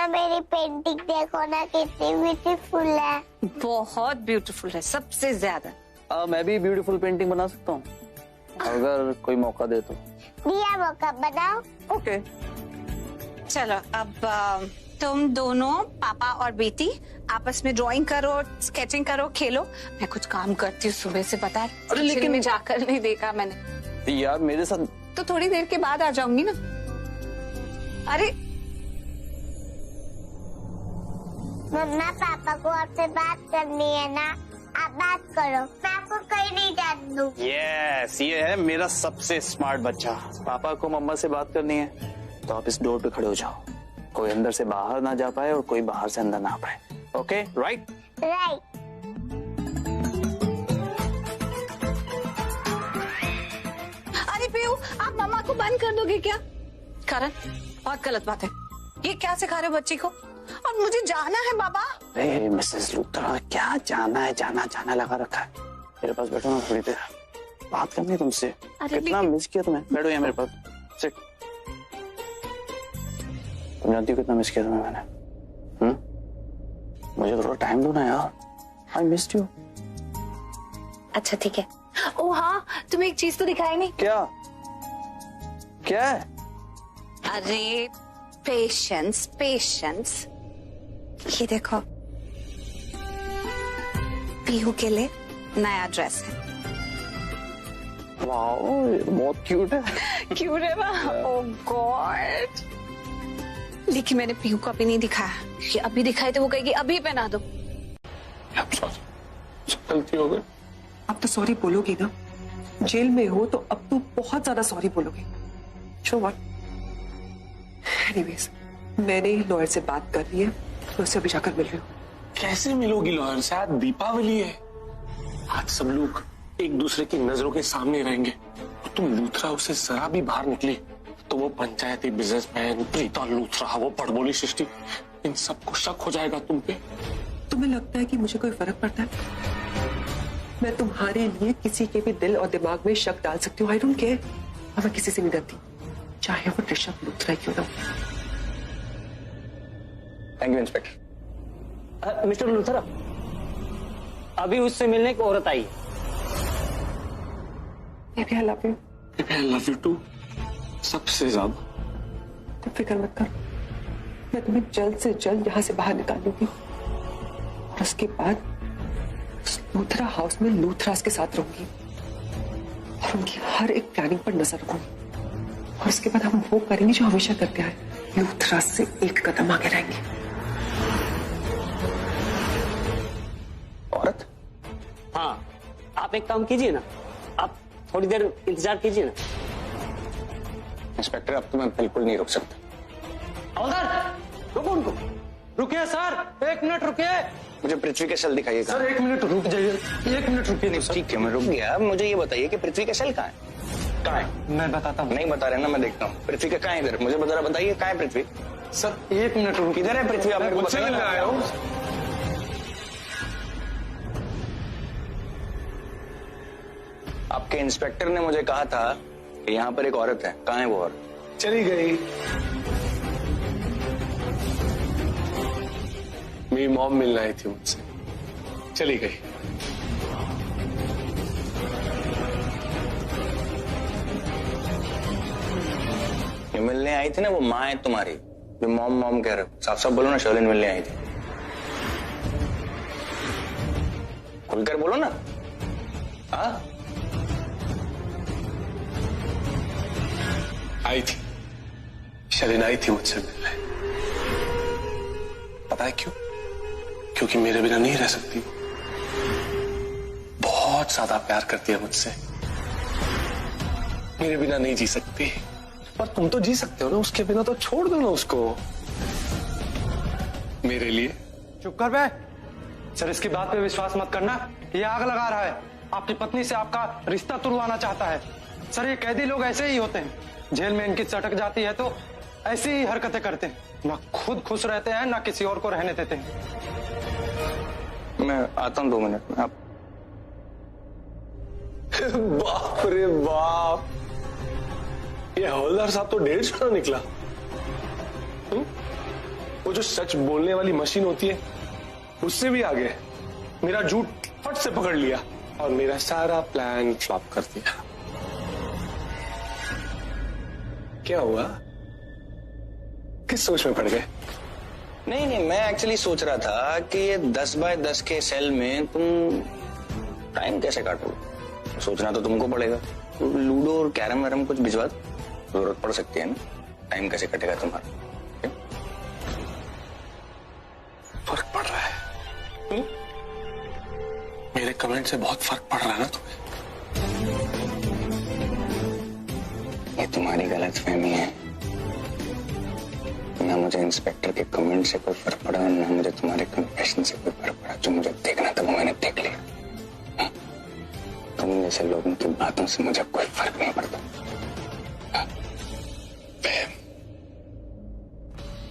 मेरी पेंटिंग देखो ना कितनी ब्यूटीफुल है। बहुत ब्यूटीफुल है, सबसे ज्यादा। मैं भी ब्यूटीफुल पेंटिंग बना सकता हूँ अगर कोई मौका दे तो। दिया मौका, बनाओ। ओके चलो, अब तुम दोनों पापा और बेटी आपस में ड्राइंग करो, स्केचिंग करो, खेलो। मैं कुछ काम करती हूँ सुबह से, पता है। अरे लेकिन में जाकर नहीं देखा मैंने। यार मेरे साथ तो थोड़ी देर के बाद आ जाऊंगी ना। अरे मम्मा, पापा को आपसे बात करनी है ना, आप बात करो, मैं आपको कहीं नहीं जाने दूंगी। यस, ये है मेरा सबसे स्मार्ट बच्चा। पापा को मम्मा से बात करनी है तो आप इस डोर पे खड़े हो जाओ, कोई अंदर से बाहर ना जा पाए और कोई बाहर से अंदर ना आ पाए। Okay, right? राइट। अरे पीयू, आप मम्मा को बंद कर दोगे क्या? करण, बहुत गलत बात है। ये क्या सिखा रहे हो बच्ची को? और मुझे जाना है बाबा। अरे मिसेस लूथरा, क्या जाना है, जाना जाना लगा रखा है। मेरे पास बैठो ना, थोड़ी देर बात करनी है तुमसे। कितना मिस किया तुम्हें। बैठो यहाँ मेरे पास, सिट। तुम जानती हो कितना मिस किया तुम्हें मैंने। मुझे थोड़ा टाइम दो ना यार, आई मिस्ड यू। अच्छा ठीक है। ओ हाँ, तुम्हें एक चीज तो दिखाई नहीं। क्या क्या है? अरे पेशेंस, पेशेंस। ये देखो, पीहू के लिए नया ड्रेस है। वाओ, बहुत क्यूट है। क्यूट है ना? ओह गॉड। लेकिन मैंने पीहू को अभी नहीं दिखाया। ये अभी दिखाई तो वो कहेगी अभी पहना दो। गलती हो गई। अब तो सॉरी बोलोगी ना। जेल में हो तो अब तो बहुत ज्यादा सॉरी बोलोगी। So what? एनीवेज, मैंने लॉयर से बात कर ली है, तो उससे अभी जाकर मिल रही हूँ। कैसे मिलोगी लॉयर से? आज दीपावली है, आज सब लोग एक दूसरे की नजरों के सामने रहेंगे। और तुम लूथरा उससे जरा भी बाहर निकली तो वो पंचायती बिजनेसमैन प्रीता लूथरा, वो बड़बोली सृष्टि, इन सबको शक हो जाएगा तुम पे। तुम्हें लगता है कि मुझे कोई फर्क पड़ता है? मैं तुम्हारे लिए किसी के भी दिल और दिमाग में शक डाल सकती हूँ। I don't care. और मैं किसी से नहीं डरती, चाहे वो ऋषभ लूथरा क्यों ना। Thank you inspector. Mister Luthra, अभी उससे मिलने की औरत आई है। Maybe I love you. Maybe I love you too. सबसे ज्यादा। तुम फिक्र मत करो, मैं तुम्हें जल्द से जल्द यहाँ से बाहर निकालूंगी और उसके बाद उस लूथरा हाउस में लूथरास के साथ रहूंगी और उनकी हर एक प्लानिंग पर नजर रखूंगी। और उसके बाद हम वो करेंगे जो हमेशा करते आए, लूथरास से एक कदम आगे रहेंगे। औरत? हाँ, आप एक काम कीजिए ना, आप थोड़ी देर इंतजार कीजिए ना। इंस्पेक्टर, अब तो मैं बिल्कुल नहीं रुक सकता। हवलदार, रुको उनको। रुकिए सर, एक मिनट रुकिए। मुझे पृथ्वी का शेल दिखाइए। सर एक मिनट रुक जाइए, एक मिनट रुकिए। नहीं ठीक है, मैं रुक गया। मुझे ये बताइए कि पृथ्वी का शेल कहाँ है? कहाँ है? मैं बताता हूँ। नहीं बता रहे ना, मैं देखता हूँ। पृथ्वी का कहाँ है इधर? मुझे जरा बताइए, कहाँ है पृथ्वी? सर एक मिनट रुक। किधर है पृथ्वी? आप मेरे को मुझसे मिलने आया हूँ। आपके इंस्पेक्टर ने मुझे कहा था यहाँ पर एक औरत है, कहाँ है वो औरत? चली गई। मेरी मॉम मिलने आई थी मुझसे, चली गई। ये मिलने आई थी ना, वो माँ है तुम्हारी जो मॉम मॉम कह रहे हो। साफ साफ बोलो ना, शर्लिन मिलने आई थी। खुलकर बोलो ना। हाँ आई थी, शर्लिन आई थी मुझसे मिलने। पता है क्यों? क्योंकि मेरे बिना नहीं रह सकती। बहुत ज्यादा प्यार करती है मुझसे, मेरे बिना नहीं जी सकती। पर तुम तो जी सकते हो ना उसके बिना, तो छोड़ दो ना उसको मेरे लिए। चुप कर बे। सर इसकी बात पे विश्वास मत करना, ये आग लगा रहा है। आपकी पत्नी से आपका रिश्ता तुड़वाना चाहता है। सर ये कैदी लोग ऐसे ही होते हैं, जेल में इनकी चटक जाती है तो ऐसी ही हरकतें करते हैं। ना खुद खुश रहते हैं ना किसी और को रहने देते हैं। मैं आता हूँ 2 मिनट में। आप बाप रे बाप, ये हवलदार साहब तो 1.5 छड़ा निकला। वो जो सच बोलने वाली मशीन होती है उससे भी आगे मेरा झूठ फट से पकड़ लिया और मेरा सारा प्लान फ्लॉप कर दिया। क्या हुआ? किस सोच में पड़ गए? नहीं, मैं एक्चुअली सोच रहा था कि ये 10 बाय 10 के सेल में तुम टाइम कैसे काटोगे। सोचना तो तुमको पड़ेगा। तो लूडो और कैरम वैरम कुछ भिजवा दो, जरूरत पड़ सकती है ना। टाइम कैसे कटेगा तुम्हारा? फर्क पड़ रहा है। मेरे कमेंट से बहुत फर्क पड़ रहा है ना तुम्हें? ये तुम्हारी गलतफहमी है। ना मुझे इंस्पेक्टर के कमेंट से कोई फर्क पड़ा, ना मुझे तुम्हारे कन्फेशन से कोई फर्क पड़ा। जो मुझे देखना था वो मैंने देख लिया। तुम जैसे लोगों की बातों से मुझे कोई फर्क नहीं पड़ता। वहम,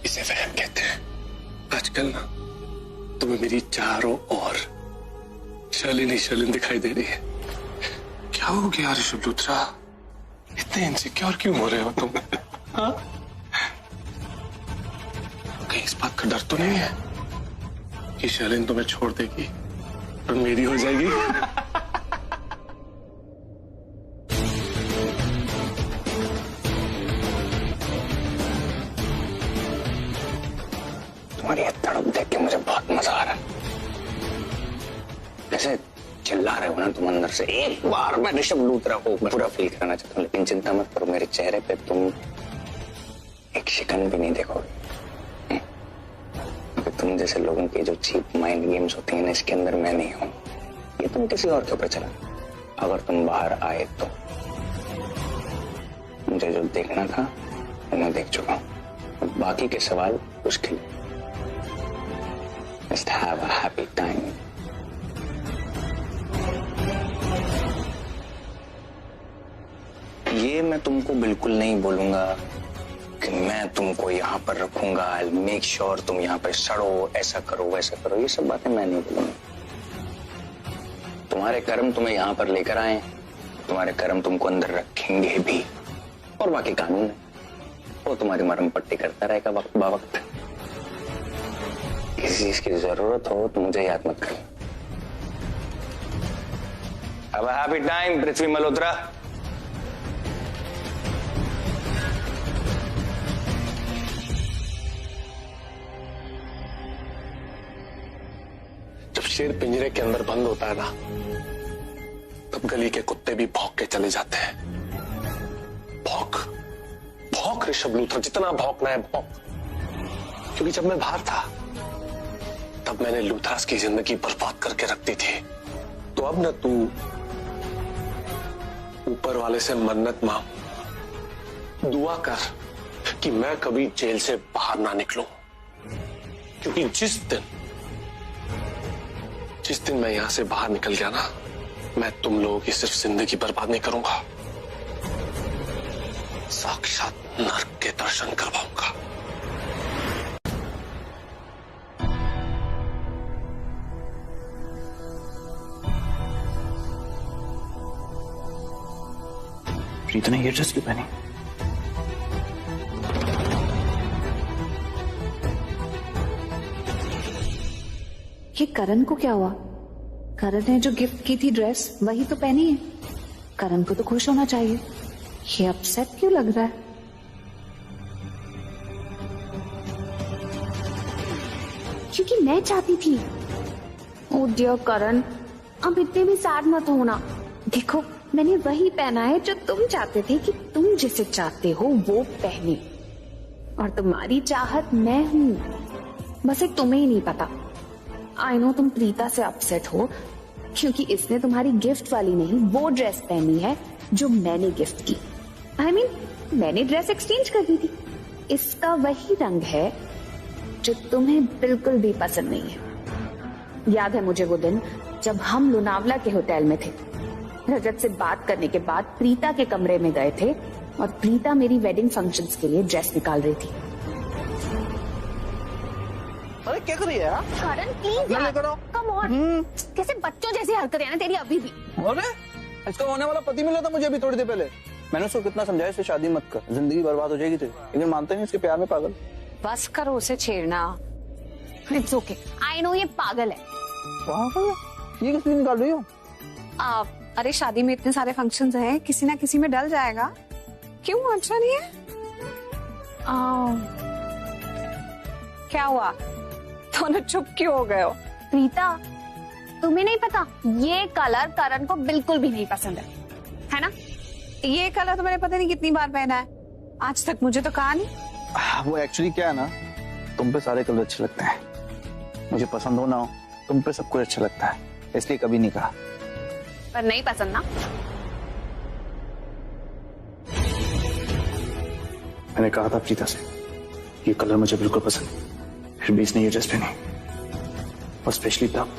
इसे वहम कहते हैं। आजकल ना तुम्हें मेरी चारों ओर शर्लिन ही शर्लिन दिखाई दे रही है। क्या हो गया ऋषभ लूथरा? इतने इनसिक्योर क्यों हो रहे हो तुम? हाँ? कहीं इस बात का डर तो नहीं है कि शर्लिन तुम्हें छोड़ देगी और मेरी हो जाएगी? तुम्हारी ये तड़प देख के मुझे बहुत मजा आ रहा है। जैसे चिल्ला रहे हो ना तुम अंदर से। एक बार मैं ऋषभ लूथरा को पूरा फील करना चाहता हूँ, लेकिन चिंता मत करो, मेरे चेहरे पे तुम एक शिकन भी नहीं देखोगे। तुम जैसे लोगों की जो चीप माइंड गेम्स होती हैं ना, इसके अंदर मैं नहीं हूं। ये तुम किसी और के ऊपर चला। अगर तुम बाहर आए तो मुझे जो देखना था वो मैं देख चुका हूं। बाकी के सवाल उसके लिए। Just have a happy time. ये मैं तुमको बिल्कुल नहीं बोलूंगा कि मैं तुमको यहाँ पर रखूंगा। I'll make sure तुम यहाँ पर सड़ो, ऐसा करो वैसा करो। ये सब बातें मैं नहीं बोलूंगा। तुम्हारे कर्म तुम्हें यहाँ पर लेकर आए, तुम्हारे कर्म तुमको अंदर रखेंगे भी। और बाकी कानून है, वो तुम्हारी मरहम पट्टी करता रहेगा वक्त बा वक्त। किसी चीज की जरूरत हो तो मुझे याद मत करना। Have a happy time, पृथ्वी मल्होत्रा। जब शेर पिंजरे के अंदर बंद होता है ना, तब गली के कुत्ते भी भौंक के चले जाते हैं। भौंक भौंक ऋषभ लूथरा, जितना भौंकना है भौंक। क्योंकि जब मैं बाहर था तब मैंने लूथरास की जिंदगी बर्बाद करके रख दी थी। तो अब ना तू ऊपर वाले से मन्नत मांग, दुआ कर कि मैं कभी जेल से बाहर ना निकलूं। क्योंकि जिस दिन मैं यहां से बाहर निकल गया ना, मैं तुम लोगों की सिर्फ जिंदगी बर्बाद नहीं करूंगा, साक्षात नर्क के दर्शन करवाऊंगा। प्रीता ने ये ड्रेस क्यों पहनी? ये करण को क्या हुआ? करण ने जो गिफ्ट की थी ड्रेस वही तो पहनी है। करण को तो खुश होना चाहिए, ये अपसेट क्यों लग रहा है? क्योंकि मैं चाहती थी। ओ डियर करण, अब इतने भी सैड मत होना। देखो मैंने वही पहना है जो तुम चाहते थे कि तुम जिसे चाहते हो वो पहने, और तुम्हारी चाहत मैं हूं, बस एक तुम्हें ही नहीं पता। आई नो तुम प्रीता से अपसेट हो क्योंकि इसने तुम्हारी गिफ्ट वाली नहीं वो ड्रेस पहनी है जो मैंने गिफ्ट की। आई मीन मैंने ड्रेस एक्सचेंज कर दी थी। इसका वही रंग है जो तुम्हें बिल्कुल भी पसंद नहीं है। याद है मुझे वो दिन जब हम लोनावला के होटल में थे। रजत से बात करने के बाद प्रीता के कमरे में गए थे और प्रीता मेरी वेडिंग फंक्शंस के लिए ड्रेस निकाल रही थी। अरे क्या कर रही है? करण प्लीज यार, कम ऑन। कैसे बच्चों जैसी हरकतें हैं ना तेरी अभी भी। अरे इसका होने वाला पति मिला था मुझे अभी थोड़ी देर पहले। मैंने उसको कितना समझाया इसे शादी मत कर, जिंदगी बर्बाद हो जाएगी तेरी, लेकिन मानते नहीं, इसके प्यार में पागल। बस करो उसे छेड़ना। इट्स ओके, आई नो ये पागल है। पागल? ये किस लिए निकाल रही हो? अरे शादी में इतने सारे फंक्शंस हैं, किसी ना किसी में डल जाएगा। क्यों अच्छा नहीं है? क्या हुआ? दोनों चुप क्यों हो गए हो? प्रीता तुम्हें नहीं पता, ये कलर करण को बिल्कुल भी नहीं पसंद है ना? ये कलर तो मैंने पता नहीं कितनी बार पहना है, आज तक मुझे तो कहा नहीं। वो एक्चुअली क्या है ना, तुम पे सारे कलर अच्छे लगते हैं, मुझे पसंद हो ना हो तुम पे सब कुछ अच्छा लगता है, इसलिए कभी नहीं कहा। पर नहीं पसंद ना? मैंने कहा था प्रीता से ये कलर मुझे बिल्कुल पसंद, फिर भी इसने ये ड्रेस पहनी, और स्पेशली तब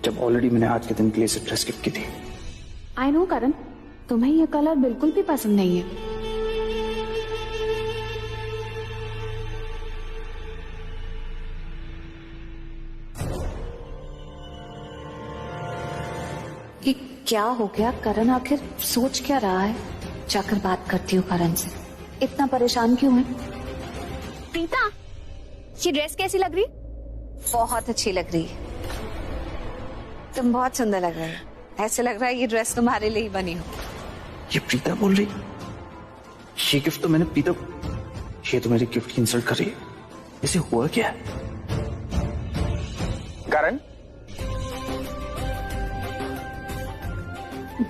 जब ऑलरेडी मैंने आज के दिन के लिए इसे ड्रेस गिफ्ट की थी। आई नो करण, तुम्हें ये कलर बिल्कुल भी पसंद नहीं है। कि क्या हो गया? करण आखिर सोच क्या रहा है? जाकर बात करती हूँ करण से। इतना परेशान क्यों है? प्रीता ये ड्रेस कैसी लग रही? बहुत अच्छी लग रही है, तुम बहुत सुंदर लग रही हो। ऐसे लग रहा है ये ड्रेस तुम्हारे लिए ही बनी हो। ये प्रीता बोल रही? ये गिफ्ट तो मैंने प्रीता, ये तो मेरी गिफ्ट की इंसल्ट कर रही है। इसे हुआ क्या? Karan,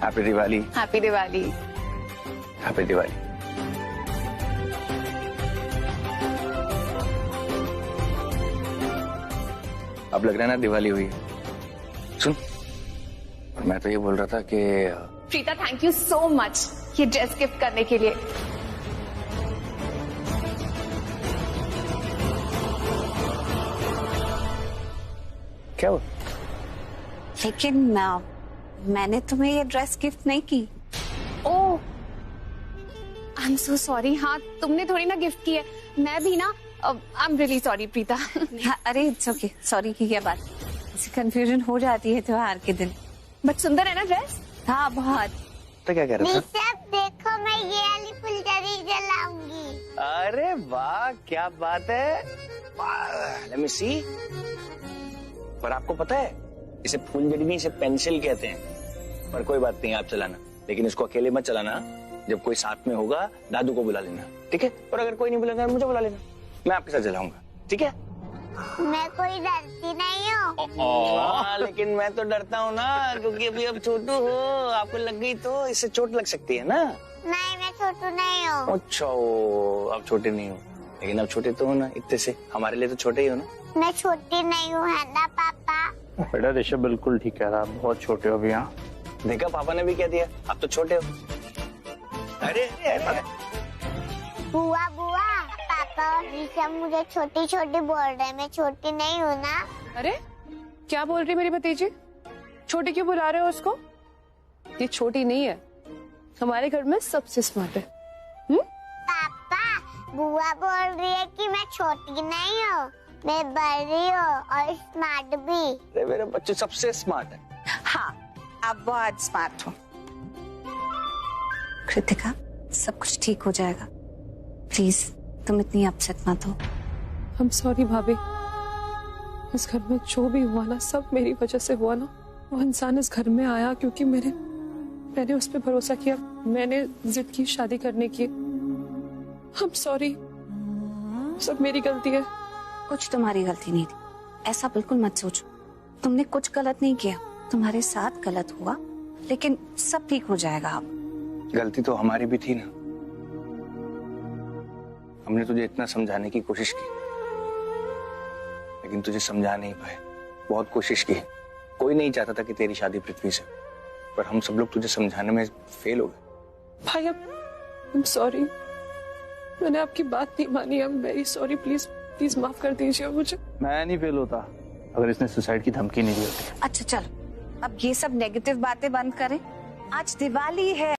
happy Diwali. Happy Diwali. Happy Diwali. अब लग रहा है ना दिवाली हुई है। सुन, मैं तो ये बोल रहा था कि Preeta thank you so much ये ड्रेस गिफ्ट करने के लिए। क्या हुआ? लेकिन मैंने तुम्हें ये ड्रेस गिफ्ट नहीं की। ओह आई एम सो सॉरी। हाँ तुमने थोड़ी ना गिफ्ट की है, मैं भी ना। I am really sorry Preeta. अरे इट्स ओके, सॉरी की क्या बात, ऐसी कंफ्यूजन हो जाती है त्योहार के दिन। बट सुंदर है ना ड्रेस? हाँ बहुत। तो क्या कह रहा था? सब देखो मैं ये वाली फुलझड़ी जलाऊंगी। अरे वाह क्या बात है, लेट मी सी। पर आपको पता है इसे फुलझड़ी नहीं, इसे पेंसिल कहते हैं। पर कोई बात नहीं, आप चलाना, लेकिन इसको अकेले मत चलाना। जब कोई साथ में होगा दादू को बुला लेना, ठीक है? और अगर कोई नहीं बुलाएगा मुझे बुला लेना, मैं आपके साथ चलाऊंगा, ठीक है? मैं कोई डरती नहीं हूँ। लेकिन मैं तो डरता हूँ ना, क्योंकि अभी अब छोटू हो, आपको लग गई तो इससे चोट लग सकती है ना। नहीं मैं छोटू नहीं हूँ। अच्छा आप छोटे नहीं हो, लेकिन अब छोटे तो हो ना, इतने से हमारे लिए तो छोटे ही हो ना। मैं छोटी नहीं हूँ, है ना पापा? बेटा ऋषभ बिल्कुल ठीक कह रहा, बहुत छोटे हो अभी। यहाँ देखा पापा ने भी कह दिया, आप तो छोटे हो। अरे बुआ बुआ, पापा और ऋषभ मुझे छोटी छोटी बोल रहे, मैं छोटी नहीं हूँ ना? अरे क्या बोल रही मेरी भतीजी? छोटी क्यों बुला रहे हो उसको? ये छोटी नहीं है, हमारे घर में सबसे स्मार्ट है। पापा बुआ बोल रही है कि मैं छोटी नहीं हूँ, मैं बड़ी हूँ और स्मार्ट भी। मेरे बच्चे सबसे स्मार्ट है। हाँ आप बहुत स्मार्ट हो। कृतिका सब कुछ ठीक हो जाएगा। प्लीज तुम इतनी अपसेट मत हो। I'm sorry भाभी। इस घर में जो भी हुआ ना, सब मेरी वजह से हुआ ना। वो इंसान इस घर में आया क्योंकि मैंने उस पर भरोसा किया, मैंने जिद की शादी करने की। I'm sorry, सब मेरी गलती है। कुछ तुम्हारी गलती नहीं थी, ऐसा बिल्कुल मत सोचो। तुमने कुछ गलत नहीं किया, तुम्हारे साथ गलत हुआ, लेकिन सब ठीक हो जाएगा अब। गलती तो हमारी भी थी ना, हमने तुझे इतना समझाने की कोशिश की, लेकिन तुझे समझा नहीं पाए। बहुत कोशिश की, कोई नहीं चाहता था कि तेरी शादी पृथ्वी से, पर हम सब लोग तुझे समझाने में फेल हो गए। भाई I'm sorry, मैंने आपकी बात नहीं मानी। I'm very sorry, प्लीज माफ कर दीजिए मुझे। मैं नहीं फेल होता अगर इसने सुसाइड की धमकी नहीं दी होती। अच्छा चलो, अब ये सब नेगेटिव बातें बंद करें। आज दिवाली है।